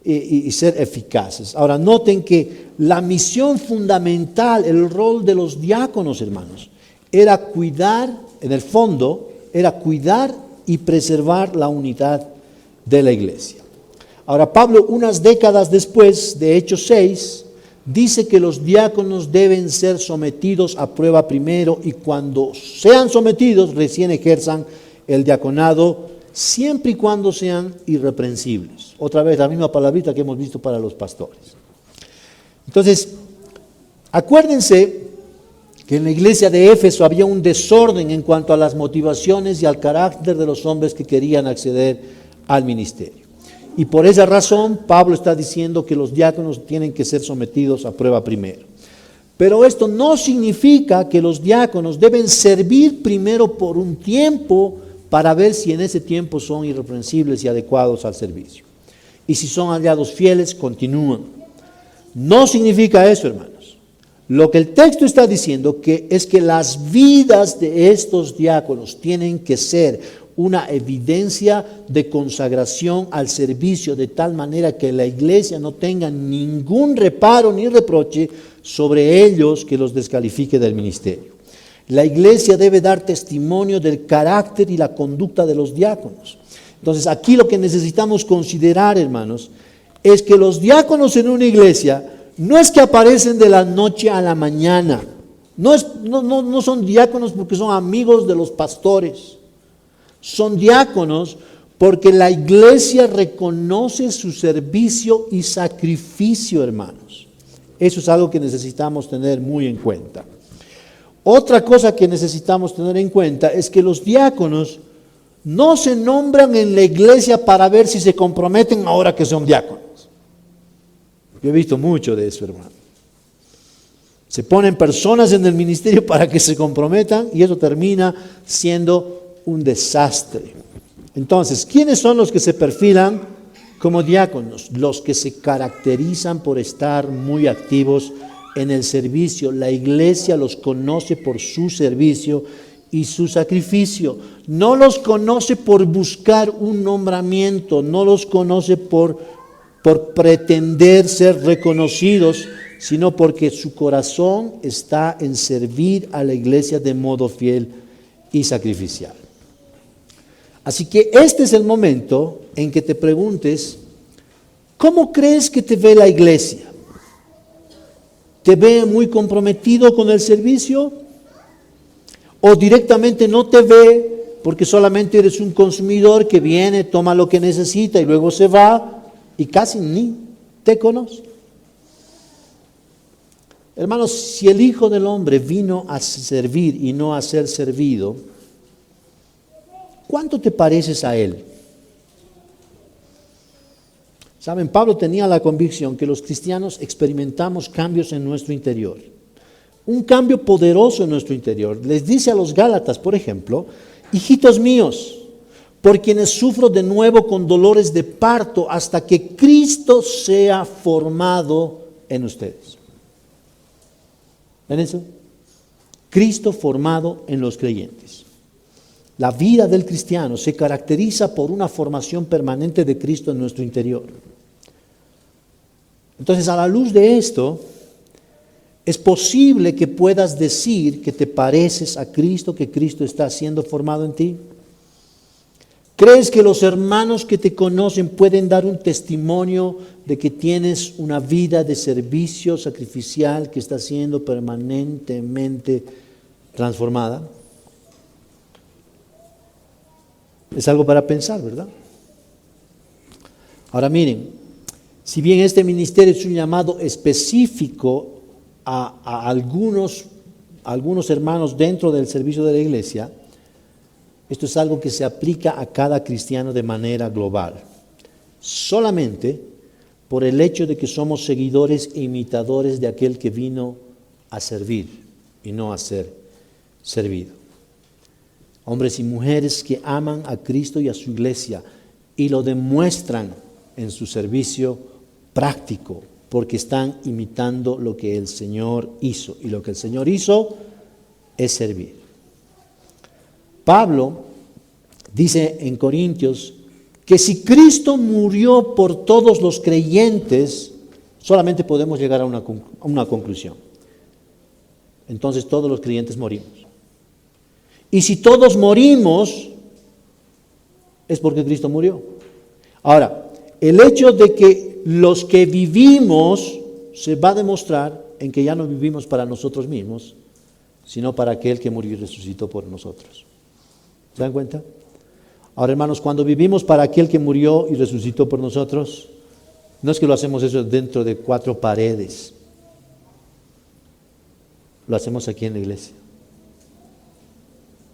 y ser eficaces. Ahora, noten que la misión fundamental, el rol de los diáconos, hermanos, era cuidar, en el fondo, era cuidar y preservar la unidad de la iglesia. Ahora, Pablo, unas décadas después de Hechos 6, dice que los diáconos deben ser sometidos a prueba primero, y cuando sean sometidos, recién ejerzan el diaconado, siempre y cuando sean irreprensibles. Otra vez, la misma palabrita que hemos visto para los pastores. Entonces, acuérdense que en la iglesia de Éfeso había un desorden en cuanto a las motivaciones y al carácter de los hombres que querían acceder al ministerio. Y por esa razón, Pablo está diciendo que los diáconos tienen que ser sometidos a prueba primero. Pero esto no significa que los diáconos deben servir primero por un tiempo para ver si en ese tiempo son irreprensibles y adecuados al servicio. Y si son hallados fieles, continúan. No significa eso, hermanos. Lo que el texto está diciendo es que las vidas de estos diáconos tienen que ser una evidencia de consagración al servicio, de tal manera que la iglesia no tenga ningún reparo ni reproche sobre ellos que los descalifique del ministerio. La iglesia debe dar testimonio del carácter y la conducta de los diáconos. Entonces, aquí lo que necesitamos considerar, hermanos, es que los diáconos en una iglesia no es que aparecen de la noche a la mañana. No son diáconos porque son amigos de los pastores. Son diáconos porque la iglesia reconoce su servicio y sacrificio, hermanos. Eso es algo que necesitamos tener muy en cuenta. Otra cosa que necesitamos tener en cuenta es que los diáconos no se nombran en la iglesia para ver si se comprometen ahora que son diáconos. Yo he visto mucho de eso, hermano. Se ponen personas en el ministerio para que se comprometan y eso termina siendo un desastre. Entonces, ¿quiénes son los que se perfilan como diáconos? Los que se caracterizan por estar muy activos en el servicio. La iglesia los conoce por su servicio y su sacrificio. No los conoce por buscar un nombramiento, no los conoce por pretender ser reconocidos, sino porque su corazón está en servir a la iglesia de modo fiel y sacrificial. Así que este es el momento en que te preguntes, ¿cómo crees que te ve la iglesia? ¿Te ve muy comprometido con el servicio? ¿O directamente no te ve porque solamente eres un consumidor que viene, toma lo que necesita y luego se va y casi ni te conoce? Hermanos, si el Hijo del Hombre vino a servir y no a ser servido, ¿cuánto te pareces a Él? Saben, Pablo tenía la convicción que los cristianos experimentamos cambios en nuestro interior. un cambio poderoso en nuestro interior. Les dice a los Gálatas, por ejemplo, hijitos míos, por quienes sufro de nuevo con dolores de parto hasta que Cristo sea formado en ustedes. ¿Ven eso? Cristo formado en los creyentes. La vida del cristiano se caracteriza por una formación permanente de Cristo en nuestro interior. Entonces, a la luz de esto, es posible que puedas decir que te pareces a Cristo, que Cristo está siendo formado en ti. ¿Crees que los hermanos que te conocen pueden dar un testimonio de que tienes una vida de servicio sacrificial que está siendo permanentemente transformada? Es algo para pensar, ¿verdad? Ahora miren, si bien este ministerio es un llamado específico a algunos hermanos dentro del servicio de la iglesia, esto es algo que se aplica a cada cristiano de manera global, solamente por el hecho de que somos seguidores e imitadores de aquel que vino a servir y no a ser servido. Hombres y mujeres que aman a Cristo y a su iglesia y lo demuestran en su servicio práctico, porque están imitando lo que el Señor hizo. Y lo que el Señor hizo es servir. Pablo dice en Corintios que si Cristo murió por todos los creyentes, solamente podemos llegar a una conclusión. Entonces todos los creyentes morimos. Y si todos morimos, es porque Cristo murió. Ahora, el hecho de que los que vivimos se va a demostrar en que ya no vivimos para nosotros mismos, sino para aquel que murió y resucitó por nosotros. ¿Se dan cuenta? Ahora, hermanos, cuando vivimos para aquel que murió y resucitó por nosotros, no es que lo hacemos eso dentro de 4 paredes. Lo hacemos aquí en la iglesia,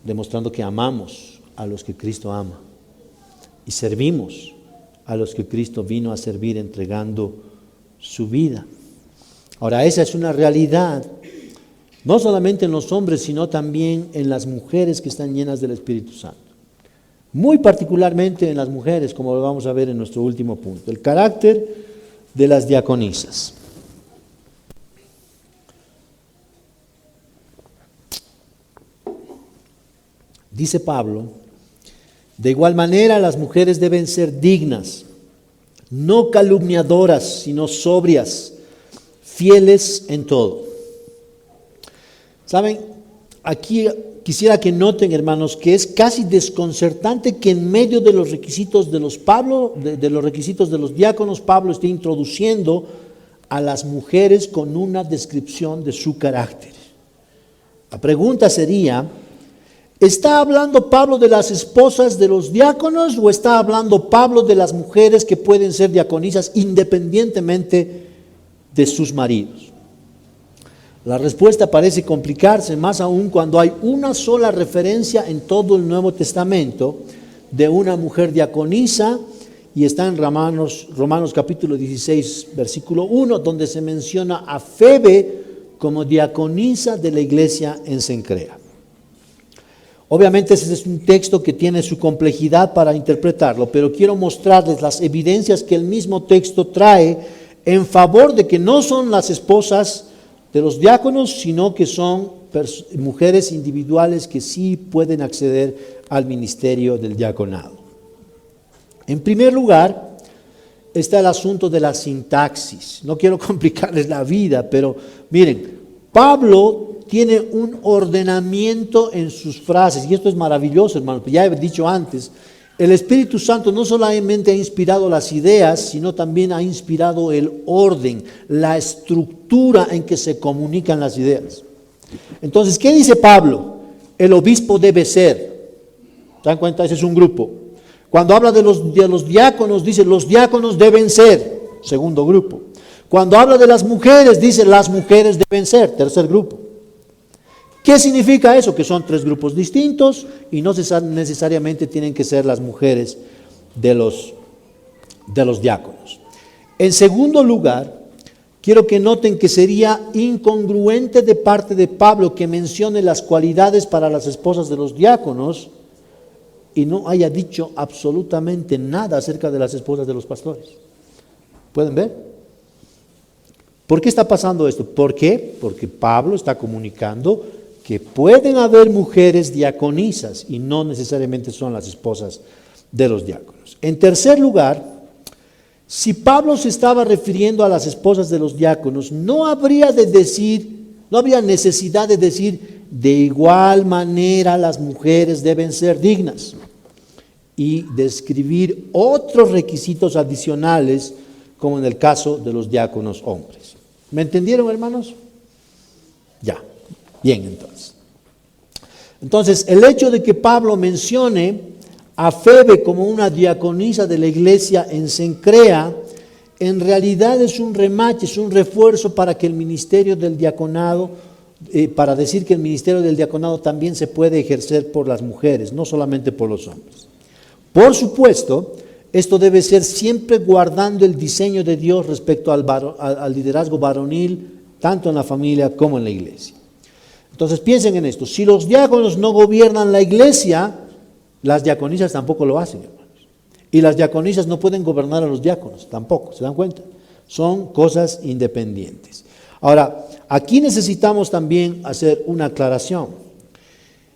demostrando que amamos a los que Cristo ama y servimos a los que Cristo vino a servir entregando su vida. Ahora, esa es una realidad, no solamente en los hombres, sino también en las mujeres que están llenas del Espíritu Santo. Muy particularmente en las mujeres, como lo vamos a ver en nuestro último punto. El carácter de las diaconisas. Dice Pablo, de igual manera las mujeres deben ser dignas, no calumniadoras, sino sobrias, fieles en todo. ¿Saben? Aquí quisiera que noten, hermanos, que es casi desconcertante que en medio de los requisitos de los requisitos de los diáconos, Pablo esté introduciendo a las mujeres con una descripción de su carácter. La pregunta sería, ¿está hablando Pablo de las esposas de los diáconos o está hablando Pablo de las mujeres que pueden ser diaconisas independientemente de sus maridos? La respuesta parece complicarse, más aún cuando hay una sola referencia en todo el Nuevo Testamento de una mujer diaconisa, y está en Romanos capítulo 16, versículo 1, donde se menciona a Febe como diaconisa de la iglesia en Cencrea. Obviamente ese es un texto que tiene su complejidad para interpretarlo, pero quiero mostrarles las evidencias que el mismo texto trae en favor de que no son las esposas de los diáconos, sino que son mujeres individuales que sí pueden acceder al ministerio del diaconado. En primer lugar, está el asunto de la sintaxis. No quiero complicarles la vida, pero miren, Pablo tiene un ordenamiento en sus frases, y esto es maravilloso, hermano. Ya he dicho antes, el Espíritu Santo no solamente ha inspirado las ideas, sino también ha inspirado el orden, la estructura en que se comunican las ideas. Entonces, ¿qué dice Pablo? El obispo debe ser. ¿Se dan cuenta? Ese es un grupo. Cuando habla de los diáconos, dice los diáconos deben ser. Segundo grupo. Cuando habla de las mujeres, dice las mujeres deben ser. Tercer grupo. ¿Qué significa eso? Que son 3 grupos distintos y no necesariamente tienen que ser las mujeres de los diáconos. En segundo lugar, quiero que noten que sería incongruente de parte de Pablo que mencione las cualidades para las esposas de los diáconos y no haya dicho absolutamente nada acerca de las esposas de los pastores. ¿Pueden ver? ¿Por qué está pasando esto? ¿Por qué? Porque Pablo está comunicando que pueden haber mujeres diaconisas y no necesariamente son las esposas de los diáconos. En tercer lugar, si Pablo se estaba refiriendo a las esposas de los diáconos, no habría necesidad de decir de igual manera las mujeres deben ser dignas y describir otros requisitos adicionales como en el caso de los diáconos hombres. ¿Me entendieron, hermanos? Ya, bien entonces. Entonces, el hecho de que Pablo mencione a Febe como una diaconisa de la iglesia en Cencrea, en realidad es un remache, es un refuerzo para que el ministerio del diaconado, para decir que el ministerio del diaconado también se puede ejercer por las mujeres, no solamente por los hombres. Por supuesto, esto debe ser siempre guardando el diseño de Dios respecto al liderazgo varonil, tanto en la familia como en la iglesia. Entonces piensen en esto, si los diáconos no gobiernan la iglesia, las diaconisas tampoco lo hacen, hermanos. Y las diaconisas no pueden gobernar a los diáconos, tampoco, ¿se dan cuenta? Son cosas independientes. Ahora, aquí necesitamos también hacer una aclaración.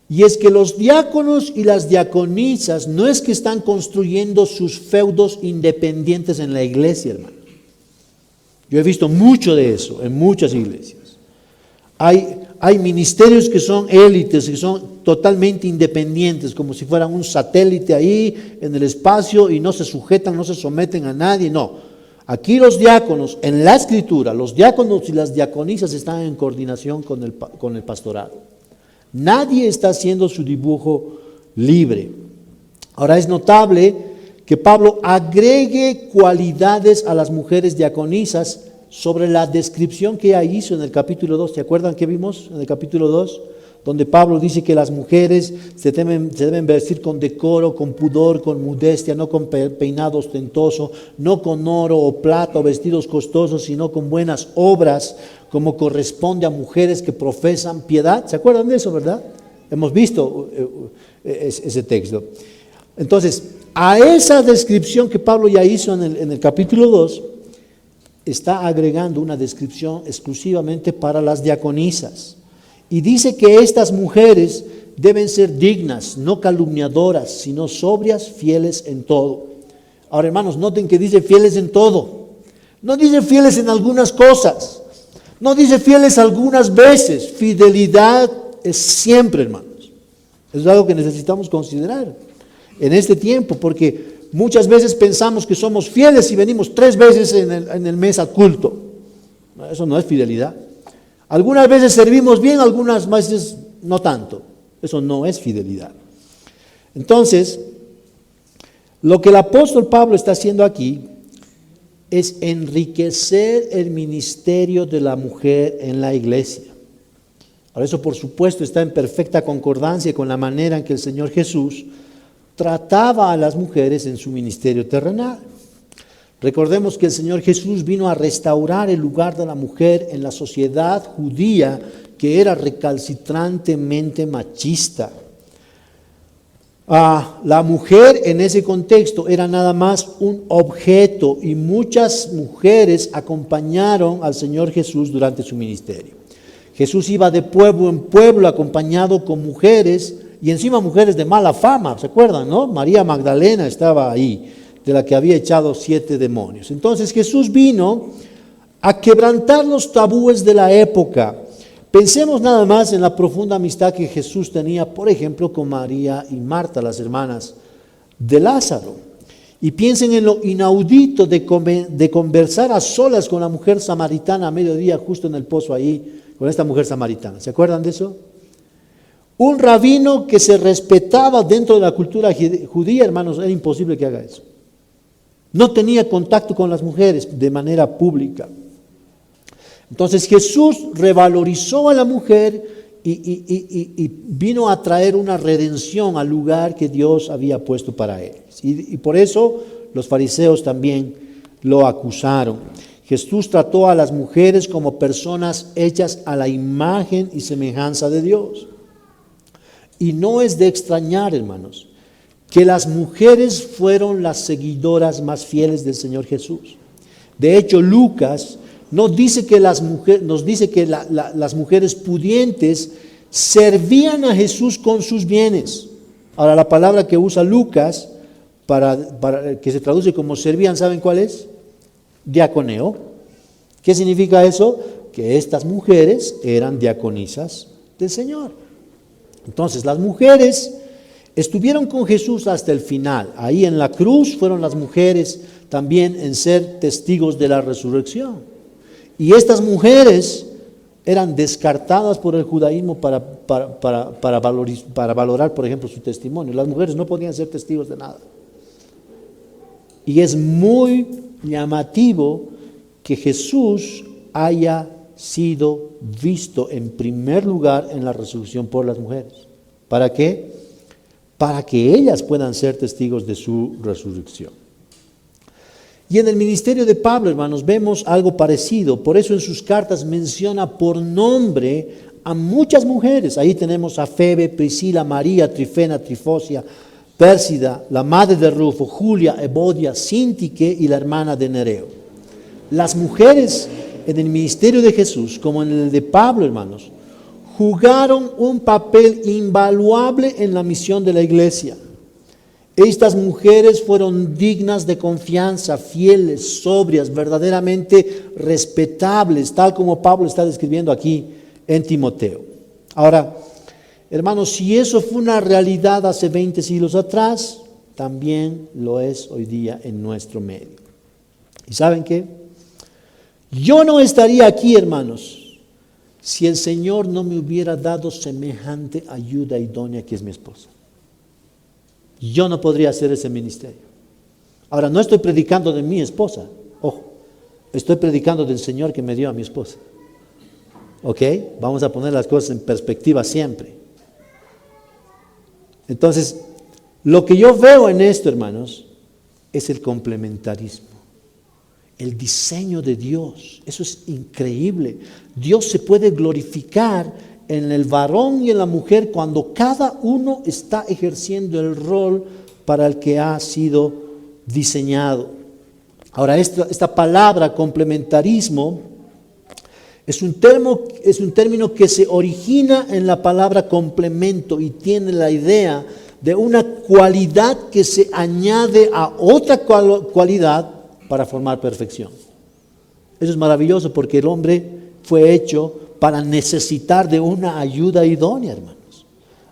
Y es que los diáconos y las diaconisas no es que están construyendo sus feudos independientes en la iglesia, hermano. Yo he visto mucho de eso en muchas iglesias. Hay ministerios que son élites, que son totalmente independientes, como si fueran un satélite ahí en el espacio y no se sujetan, no se someten a nadie. No, aquí los diáconos, en la escritura, los diáconos y las diaconisas están en coordinación con el pastorado. Nadie está haciendo su dibujo libre. Ahora es notable que Pablo agregue cualidades a las mujeres diaconisas sobre la descripción que ya hizo en el capítulo 2. ¿Se acuerdan que vimos en el capítulo 2? Donde Pablo dice que las mujeres se deben vestir con decoro, con pudor, con modestia, no con peinado ostentoso, no con oro o plata o vestidos costosos, sino con buenas obras, como corresponde a mujeres que profesan piedad. ¿Se acuerdan de eso, verdad? Hemos visto ese texto. Entonces, a esa descripción que Pablo ya hizo en el capítulo 2, está agregando una descripción exclusivamente para las diaconisas. Y dice que estas mujeres deben ser dignas, no calumniadoras, sino sobrias, fieles en todo. Ahora, hermanos, noten que dice fieles en todo. No dice fieles en algunas cosas. No dice fieles algunas veces. Fidelidad es siempre, hermanos. Es algo que necesitamos considerar en este tiempo, porque muchas veces pensamos que somos fieles y venimos 3 veces en el mes al culto. Eso no es fidelidad. Algunas veces servimos bien, algunas veces no tanto. Eso no es fidelidad. Entonces, lo que el apóstol Pablo está haciendo aquí es enriquecer el ministerio de la mujer en la iglesia. Ahora, eso por supuesto está en perfecta concordancia con la manera en que el Señor Jesús trataba a las mujeres en su ministerio terrenal. Recordemos que el Señor Jesús vino a restaurar el lugar de la mujer en la sociedad judía que era recalcitrantemente machista. La mujer en ese contexto era nada más un objeto y muchas mujeres acompañaron al Señor Jesús durante su ministerio. Jesús iba de pueblo en pueblo acompañado con mujeres y encima mujeres de mala fama, ¿se acuerdan, no? María Magdalena estaba ahí, de la que había echado 7 demonios. Entonces Jesús vino a quebrantar los tabúes de la época. Pensemos nada más en la profunda amistad que Jesús tenía, por ejemplo, con María y Marta, las hermanas de Lázaro. Y piensen en lo inaudito de conversar a solas con la mujer samaritana a mediodía, justo en el pozo ahí, con esta mujer samaritana. ¿Se acuerdan de eso? Un rabino que se respetaba dentro de la cultura judía, hermanos, era imposible que haga eso. No tenía contacto con las mujeres de manera pública. Entonces Jesús revalorizó a la mujer y vino a traer una redención al lugar que Dios había puesto para él. Y por eso los fariseos también lo acusaron. Jesús trató a las mujeres como personas hechas a la imagen y semejanza de Dios. Y no es de extrañar, hermanos, que las mujeres fueron las seguidoras más fieles del Señor Jesús. De hecho, Lucas nos dice que las mujeres pudientes servían a Jesús con sus bienes. Ahora, la palabra que usa Lucas para que se traduce como servían, ¿saben cuál es? Diaconeo. ¿Qué significa eso? Que estas mujeres eran diaconisas del Señor. Entonces, las mujeres estuvieron con Jesús hasta el final. Ahí en la cruz fueron las mujeres también en ser testigos de la resurrección. Y estas mujeres eran descartadas por el judaísmo para valorar, por ejemplo, su testimonio. Las mujeres no podían ser testigos de nada. Y es muy llamativo que Jesús haya sido visto en primer lugar en la resurrección por las mujeres. ¿Para qué? Para que ellas puedan ser testigos de su resurrección. Y en el ministerio de Pablo, hermanos, vemos algo parecido. Por eso en sus cartas menciona por nombre a muchas mujeres. Ahí tenemos a Febe, Priscila, María, Trifena, Trifosia, Pérsida, la madre de Rufo, Julia, Evodia, Síntique y la hermana de Nereo. Las mujeres en el ministerio de Jesús, como en el de Pablo, hermanos, jugaron un papel invaluable en la misión de la iglesia. Estas mujeres fueron dignas de confianza, fieles, sobrias, verdaderamente respetables, tal como Pablo está describiendo aquí en Timoteo. Ahora, hermanos, si eso fue una realidad hace 20 siglos atrás, también lo es hoy día en nuestro medio. ¿Y saben qué? Yo no estaría aquí, hermanos, si el Señor no me hubiera dado semejante ayuda idónea que es mi esposa. Yo no podría hacer ese ministerio. Ahora, no estoy predicando de mi esposa, ojo, estoy predicando del Señor que me dio a mi esposa. ¿Ok? Vamos a poner las cosas en perspectiva siempre. Entonces, lo que yo veo en esto, hermanos, es el complementarismo. El diseño de Dios, eso es increíble. Dios se puede glorificar en el varón y en la mujer cuando cada uno está ejerciendo el rol para el que ha sido diseñado. Ahora, esta palabra complementarismo es un término que se origina en la palabra complemento y tiene la idea de una cualidad que se añade a otra cualidad para formar perfección. Eso es maravilloso porque el hombre fue hecho para necesitar de una ayuda idónea, hermanos.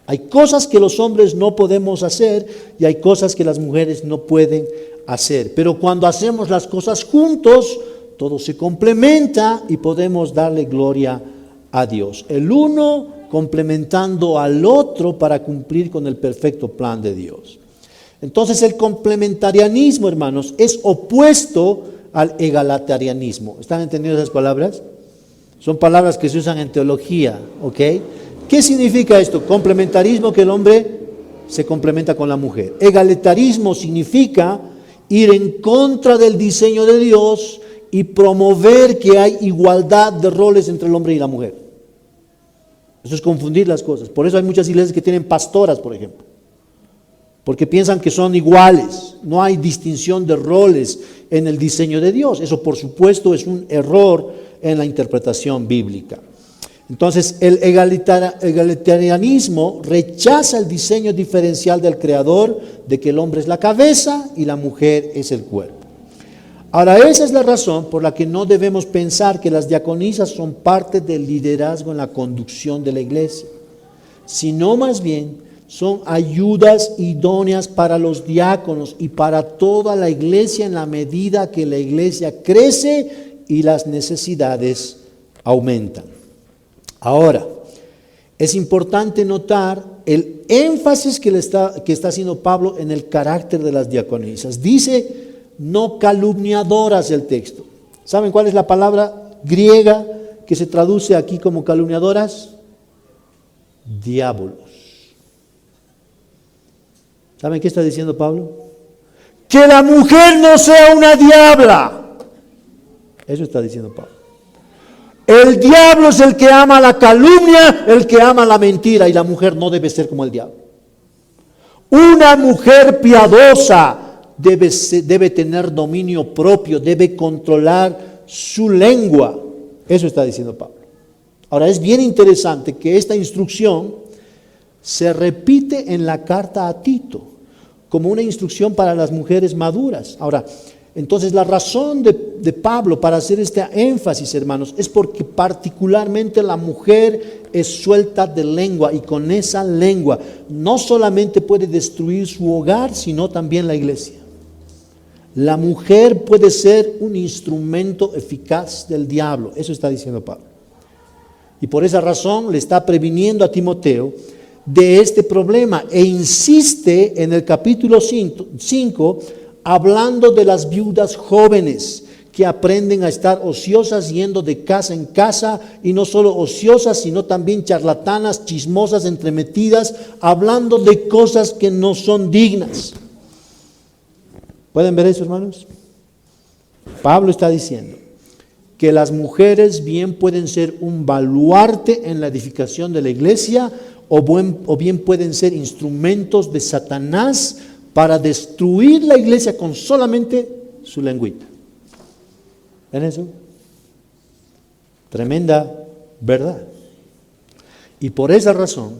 Hay cosas que los hombres no podemos hacer y hay cosas que las mujeres no pueden hacer. Pero cuando hacemos las cosas juntos, todo se complementa y podemos darle gloria a Dios. El uno complementando al otro para cumplir con el perfecto plan de Dios. Entonces el complementarianismo, hermanos, es opuesto al egalitarianismo. ¿Están entendiendo esas palabras? Son palabras que se usan en teología, ¿ok? ¿Qué significa esto? Complementarismo, que el hombre se complementa con la mujer. Egalitarismo significa ir en contra del diseño de Dios y promover que hay igualdad de roles entre el hombre y la mujer. Eso es confundir las cosas. Por eso hay muchas iglesias que tienen pastoras, por ejemplo. Porque piensan que son iguales, no hay distinción de roles en el diseño de Dios. Eso, por supuesto, es un error en la interpretación bíblica. Entonces, el egalitarianismo rechaza el diseño diferencial del Creador de que el hombre es la cabeza y la mujer es el cuerpo. Ahora, esa es la razón por la que no debemos pensar que las diaconisas son parte del liderazgo en la conducción de la iglesia, sino más bien son ayudas idóneas para los diáconos y para toda la iglesia en la medida que la iglesia crece y las necesidades aumentan. Ahora, es importante notar el énfasis que está haciendo Pablo en el carácter de las diaconisas. Dice, no calumniadoras el texto. ¿Saben cuál es la palabra griega que se traduce aquí como calumniadoras? Diabolos. ¿Saben qué está diciendo Pablo? Que la mujer no sea una diabla. Eso está diciendo Pablo. El diablo es el que ama la calumnia, el que ama la mentira, y la mujer no debe ser como el diablo. Una mujer piadosa debe tener dominio propio, debe controlar su lengua. Eso está diciendo Pablo. Ahora es bien interesante que esta instrucción se repite en la carta a Tito como una instrucción para las mujeres maduras. Ahora, entonces la razón de Pablo para hacer este énfasis, hermanos, es porque particularmente la mujer es suelta de lengua, y con esa lengua no solamente puede destruir su hogar, sino también la iglesia. La mujer puede ser un instrumento eficaz del diablo. Eso está diciendo Pablo. Y por esa razón le está previniendo a Timoteo de este problema, e insiste en el capítulo 5 hablando de las viudas jóvenes que aprenden a estar ociosas, yendo de casa en casa, y no solo ociosas, sino también charlatanas, chismosas, entremetidas, hablando de cosas que no son dignas. ¿Pueden ver eso, hermanos? Pablo está diciendo que las mujeres bien pueden ser un baluarte en la edificación de la iglesia, o bien pueden ser instrumentos de Satanás para destruir la iglesia con solamente su lengüita. ¿Ven eso? Tremenda verdad. Y por esa razón,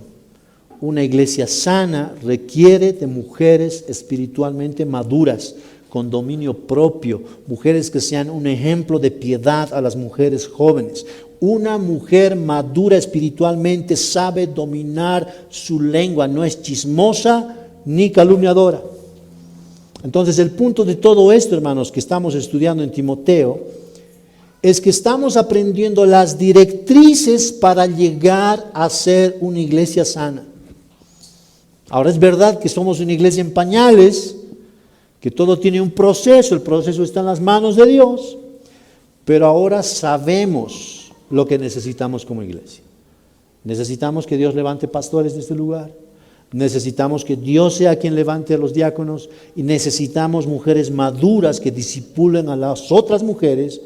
una iglesia sana requiere de mujeres espiritualmente maduras, con dominio propio, mujeres que sean un ejemplo de piedad a las mujeres jóvenes. Una mujer madura espiritualmente sabe dominar su lengua, no es chismosa ni calumniadora. Entonces el punto de todo esto, hermanos, que estamos estudiando en Timoteo, es que estamos aprendiendo las directrices para llegar a ser una iglesia sana. Ahora es verdad que somos una iglesia en pañales, que todo tiene un proceso, el proceso está en las manos de Dios, pero ahora sabemos lo que necesitamos como iglesia. Necesitamos que Dios levante pastores de este lugar, necesitamos que Dios sea quien levante a los diáconos, y necesitamos mujeres maduras que discipulen a las otras mujeres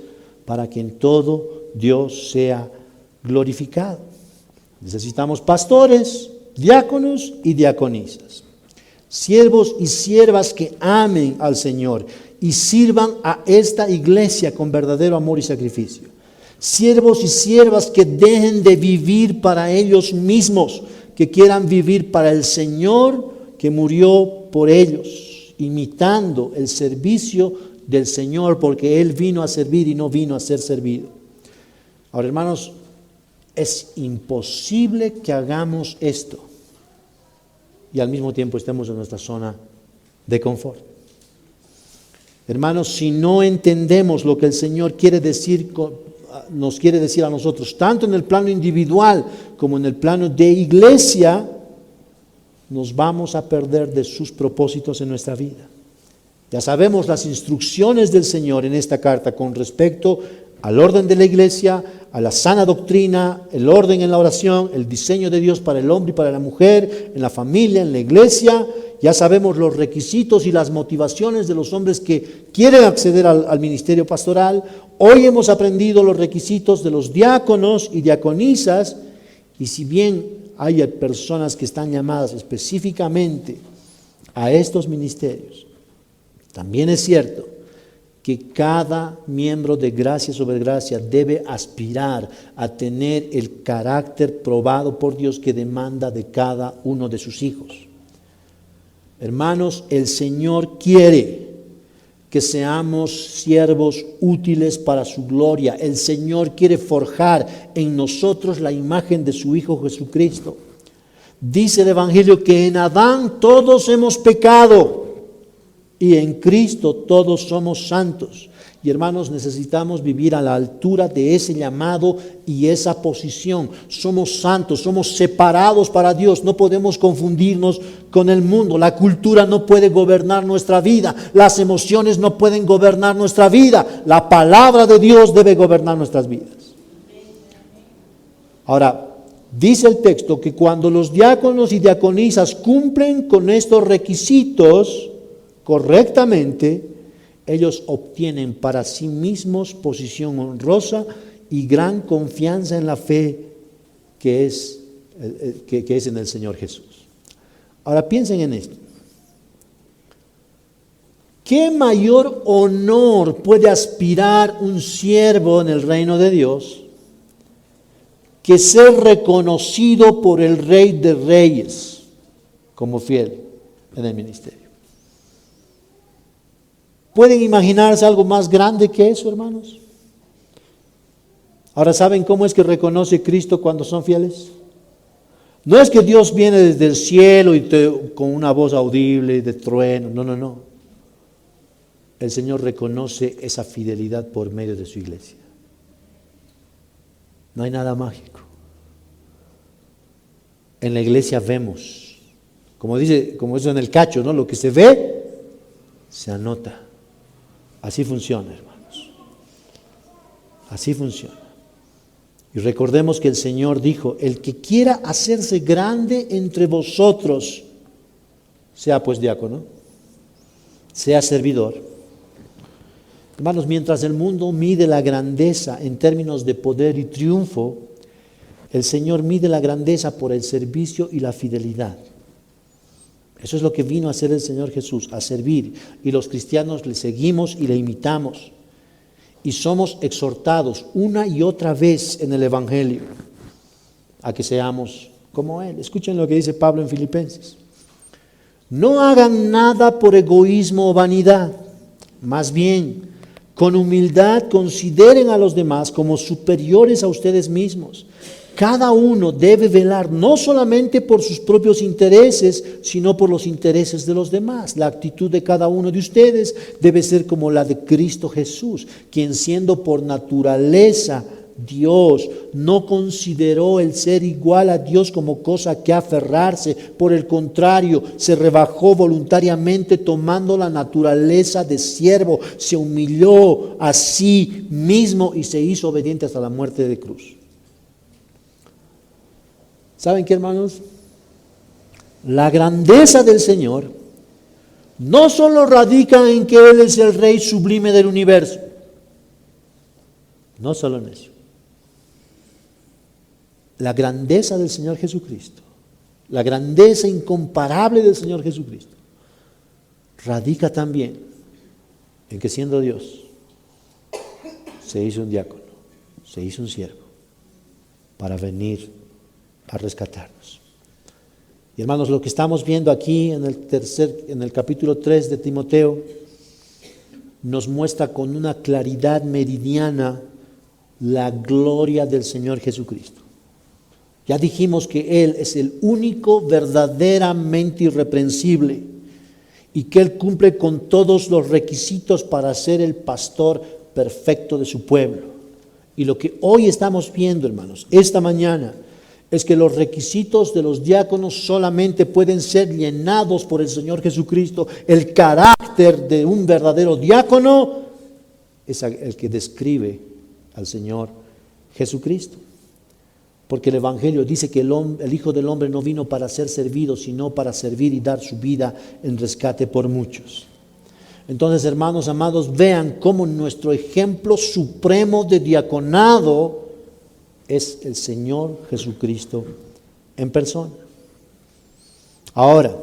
para que en todo Dios sea glorificado. Necesitamos pastores, diáconos y diaconisas, siervos y siervas que amen al Señor y sirvan a esta iglesia con verdadero amor y sacrificio. Siervos y siervas que dejen de vivir para ellos mismos, que quieran vivir para el Señor que murió por ellos, imitando el servicio del Señor, porque Él vino a servir y no vino a ser servido. Ahora, hermanos, es imposible que hagamos esto y al mismo tiempo estemos en nuestra zona de confort. Hermanos, si no entendemos lo que el Señor nos quiere decir a nosotros, tanto en el plano individual como en el plano de iglesia, nos vamos a perder de sus propósitos en nuestra vida. Ya sabemos las instrucciones del Señor en esta carta con respecto al orden de la iglesia, a la sana doctrina, el orden en la oración, el diseño de Dios para el hombre y para la mujer, en la familia, en la iglesia. Ya sabemos los requisitos y las motivaciones de los hombres que quieren acceder al ministerio pastoral. Hoy hemos aprendido los requisitos de los diáconos y diaconisas, y si bien hay personas que están llamadas específicamente a estos ministerios, también es cierto que cada miembro de Gracia sobre Gracia debe aspirar a tener el carácter probado por Dios que demanda de cada uno de sus hijos. Hermanos, el Señor quiere que seamos siervos útiles para su gloria. El Señor quiere forjar en nosotros la imagen de su Hijo Jesucristo. Dice el Evangelio que en Adán todos hemos pecado y en Cristo todos somos santos. Y hermanos, necesitamos vivir a la altura de ese llamado y esa posición. Somos santos, somos separados para Dios. No podemos confundirnos con el mundo. La cultura no puede gobernar nuestra vida. Las emociones no pueden gobernar nuestra vida. La palabra de Dios debe gobernar nuestras vidas. Ahora, dice el texto que cuando los diáconos y diaconisas cumplen con estos requisitos correctamente, ellos obtienen para sí mismos posición honrosa y gran confianza en la fe que es en el Señor Jesús. Ahora piensen en esto. ¿Qué mayor honor puede aspirar un siervo en el reino de Dios que ser reconocido por el Rey de Reyes como fiel en el ministerio? ¿Pueden imaginarse algo más grande que eso, hermanos? Ahora, ¿saben cómo es que reconoce Cristo cuando son fieles? No es que Dios viene desde el cielo y con una voz audible de trueno. No, no, no. El Señor reconoce esa fidelidad por medio de su iglesia. No hay nada mágico. En la iglesia vemos, como dice en el cacho, ¿no? Lo que se ve, se anota. Así funciona, hermanos. Así funciona. Y recordemos que el Señor dijo: el que quiera hacerse grande entre vosotros, sea pues diácono, sea servidor. Hermanos, mientras el mundo mide la grandeza en términos de poder y triunfo, el Señor mide la grandeza por el servicio y la fidelidad. Eso es lo que vino a hacer el Señor Jesús, a servir. Y los cristianos le seguimos y le imitamos. Y somos exhortados una y otra vez en el Evangelio a que seamos como Él. Escuchen lo que dice Pablo en Filipenses. No hagan nada por egoísmo o vanidad, más bien, con humildad consideren a los demás como superiores a ustedes mismos. Cada uno debe velar no solamente por sus propios intereses, sino por los intereses de los demás. La actitud de cada uno de ustedes debe ser como la de Cristo Jesús, quien siendo por naturaleza Dios, no consideró el ser igual a Dios como cosa que aferrarse. Por el contrario, se rebajó voluntariamente tomando la naturaleza de siervo. Se humilló a sí mismo y se hizo obediente hasta la muerte de cruz. ¿Saben qué, hermanos? La grandeza del Señor no solo radica en que Él es el Rey sublime del universo. No solo en eso. La grandeza del Señor Jesucristo, la grandeza incomparable del Señor Jesucristo, radica también en que siendo Dios, se hizo un diácono, se hizo un siervo, para venir a rescatarnos. Y hermanos, lo que estamos viendo aquí en el capítulo 3 de Timoteo, nos muestra con una claridad meridiana la gloria del Señor Jesucristo. Ya dijimos que Él es el único verdaderamente irreprensible y que Él cumple con todos los requisitos para ser el pastor perfecto de su pueblo. Y lo que hoy estamos viendo, hermanos, esta mañana, es que los requisitos de los diáconos solamente pueden ser llenados por el Señor Jesucristo. El carácter de un verdadero diácono es el que describe al Señor Jesucristo. Porque el Evangelio dice que el Hijo del Hombre no vino para ser servido, sino para servir y dar su vida en rescate por muchos. Entonces, hermanos amados, vean cómo nuestro ejemplo supremo de diaconado es el Señor Jesucristo en persona. Ahora,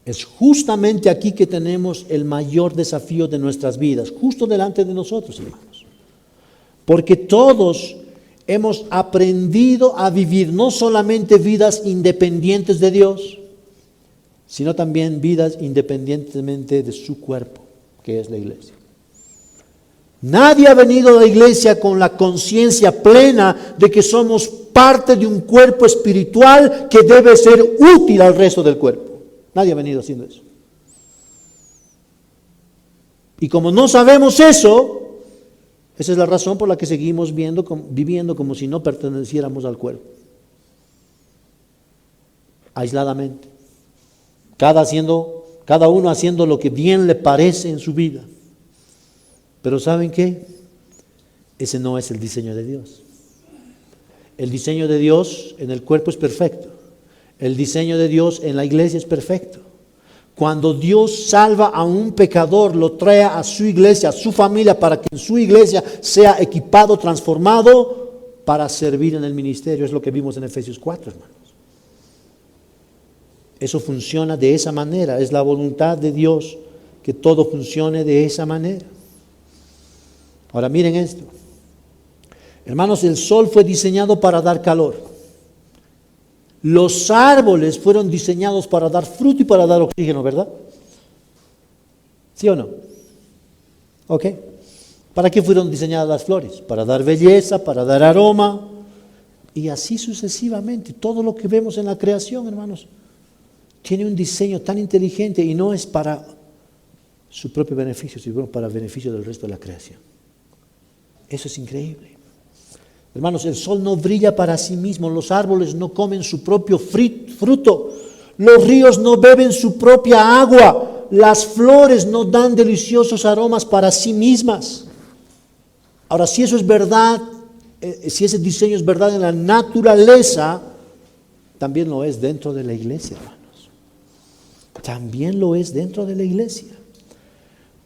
es justamente aquí que tenemos el mayor desafío de nuestras vidas, justo delante de nosotros, hermanos. Porque todos hemos aprendido a vivir no solamente vidas independientes de Dios, sino también vidas independientemente de su cuerpo, que es la iglesia. Nadie ha venido a la iglesia con la conciencia plena de que somos parte de un cuerpo espiritual que debe ser útil al resto del cuerpo. Nadie ha venido haciendo eso. Y como no sabemos eso, esa es la razón por la que seguimos viviendo como si no perteneciéramos al cuerpo. Aisladamente. Cada uno haciendo lo que bien le parece en su vida. Pero ¿saben qué? Ese no es el diseño de Dios. El diseño de Dios en el cuerpo es perfecto. El diseño de Dios en la iglesia es perfecto. Cuando Dios salva a un pecador, lo trae a su iglesia, a su familia, para que en su iglesia sea equipado, transformado para servir en el ministerio. Es lo que vimos en Efesios 4, hermanos. Eso funciona de esa manera. Es la voluntad de Dios que todo funcione de esa manera. Ahora miren esto. Hermanos, el sol fue diseñado para dar calor. Los árboles fueron diseñados para dar fruto y para dar oxígeno, ¿verdad? ¿Sí o no? ¿Ok? ¿Para qué fueron diseñadas las flores? Para dar belleza, para dar aroma, y así sucesivamente. Todo lo que vemos en la creación, hermanos, tiene un diseño tan inteligente y no es para su propio beneficio, sino para el beneficio del resto de la creación. Eso es increíble. Hermanos, el sol no brilla para sí mismo, los árboles no comen su propio fruto, los ríos no beben su propia agua, las flores no dan deliciosos aromas para sí mismas. Ahora, si eso es verdad, si ese diseño es verdad en la naturaleza, también lo es dentro de la iglesia, hermanos. También lo es dentro de la iglesia.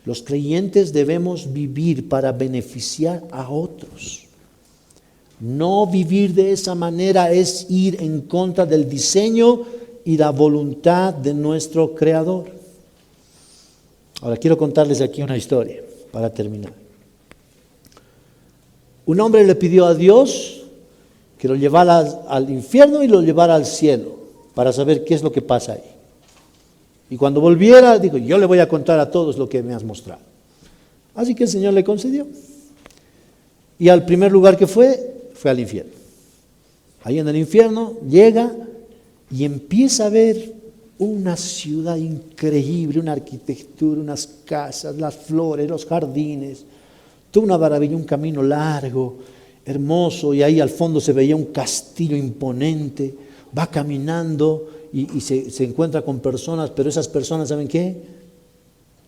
Los creyentes debemos vivir para beneficiar a otros. No vivir de esa manera es ir en contra del diseño y la voluntad de nuestro Creador. Ahora quiero contarles aquí una historia para terminar. Un hombre le pidió a Dios que lo llevara al infierno y lo llevara al cielo para saber qué es lo que pasa ahí. Y cuando volviera, dijo, yo le voy a contar a todos lo que me has mostrado. Así que el Señor le concedió. Y al primer lugar que fue al infierno. Ahí en el infierno llega y empieza a ver una ciudad increíble, una arquitectura, unas casas, las flores, los jardines, toda una maravilla, un camino largo, hermoso, y ahí al fondo se veía un castillo imponente. Va caminando y se encuentra con personas, pero esas personas, ¿saben qué?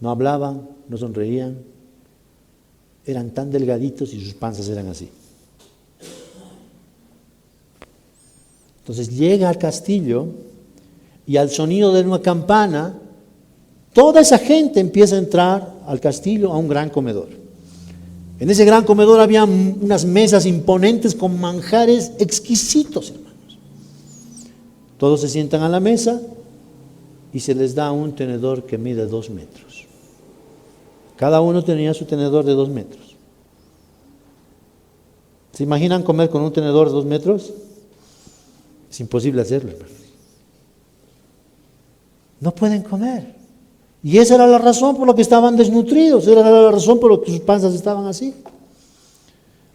No hablaban, no sonreían, eran tan delgaditos y sus panzas eran así. Entonces llega al castillo y al sonido de una campana, toda esa gente empieza a entrar al castillo, a un gran comedor. En ese gran comedor había unas mesas imponentes con manjares exquisitos, hermanos. Todos se sientan a la mesa y se les da un tenedor que mide 2 metros. Cada uno tenía su tenedor de 2 metros. ¿Se imaginan comer con un tenedor de 2 metros? Es imposible hacerlo, hermano. No pueden comer. Y esa era la razón por la que estaban desnutridos, esa era la razón por la que sus panzas estaban así.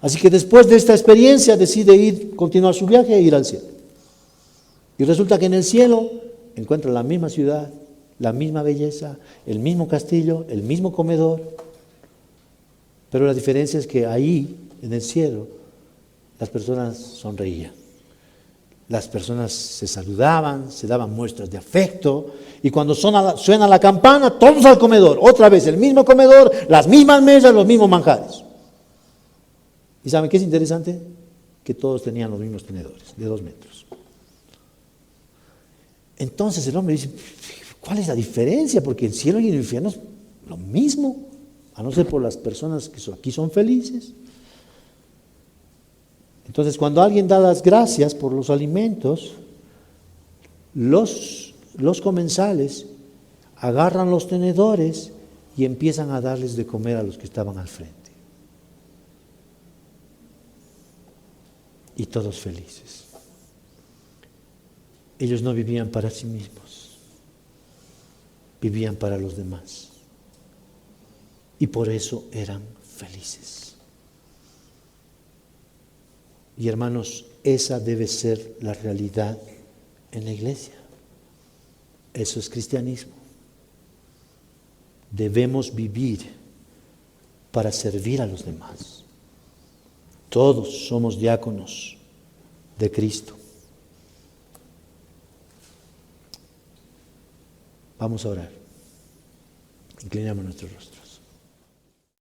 Así que después de esta experiencia decide continuar su viaje e ir al cielo. Y resulta que en el cielo encuentra la misma ciudad, la misma belleza, el mismo castillo, el mismo comedor. Pero la diferencia es que ahí, en el cielo, las personas sonreían. Las personas se saludaban, se daban muestras de afecto, y cuando suena la campana, todos al comedor, otra vez el mismo comedor, las mismas mesas, los mismos manjares. ¿Y saben qué es interesante? Que todos tenían los mismos tenedores, de 2 metros. Entonces el hombre dice, ¿cuál es la diferencia? Porque el cielo y el infierno es lo mismo, a no ser por las personas que aquí son felices. Entonces, cuando alguien da las gracias por los alimentos, los comensales agarran los tenedores y empiezan a darles de comer a los que estaban al frente. Y todos felices. Ellos no vivían para sí mismos, vivían para los demás. Y por eso eran felices. Y hermanos, esa debe ser la realidad en la iglesia. Eso es cristianismo. Debemos vivir para servir a los demás. Todos somos diáconos de Cristo. Vamos a orar. Inclinamos nuestros rostros.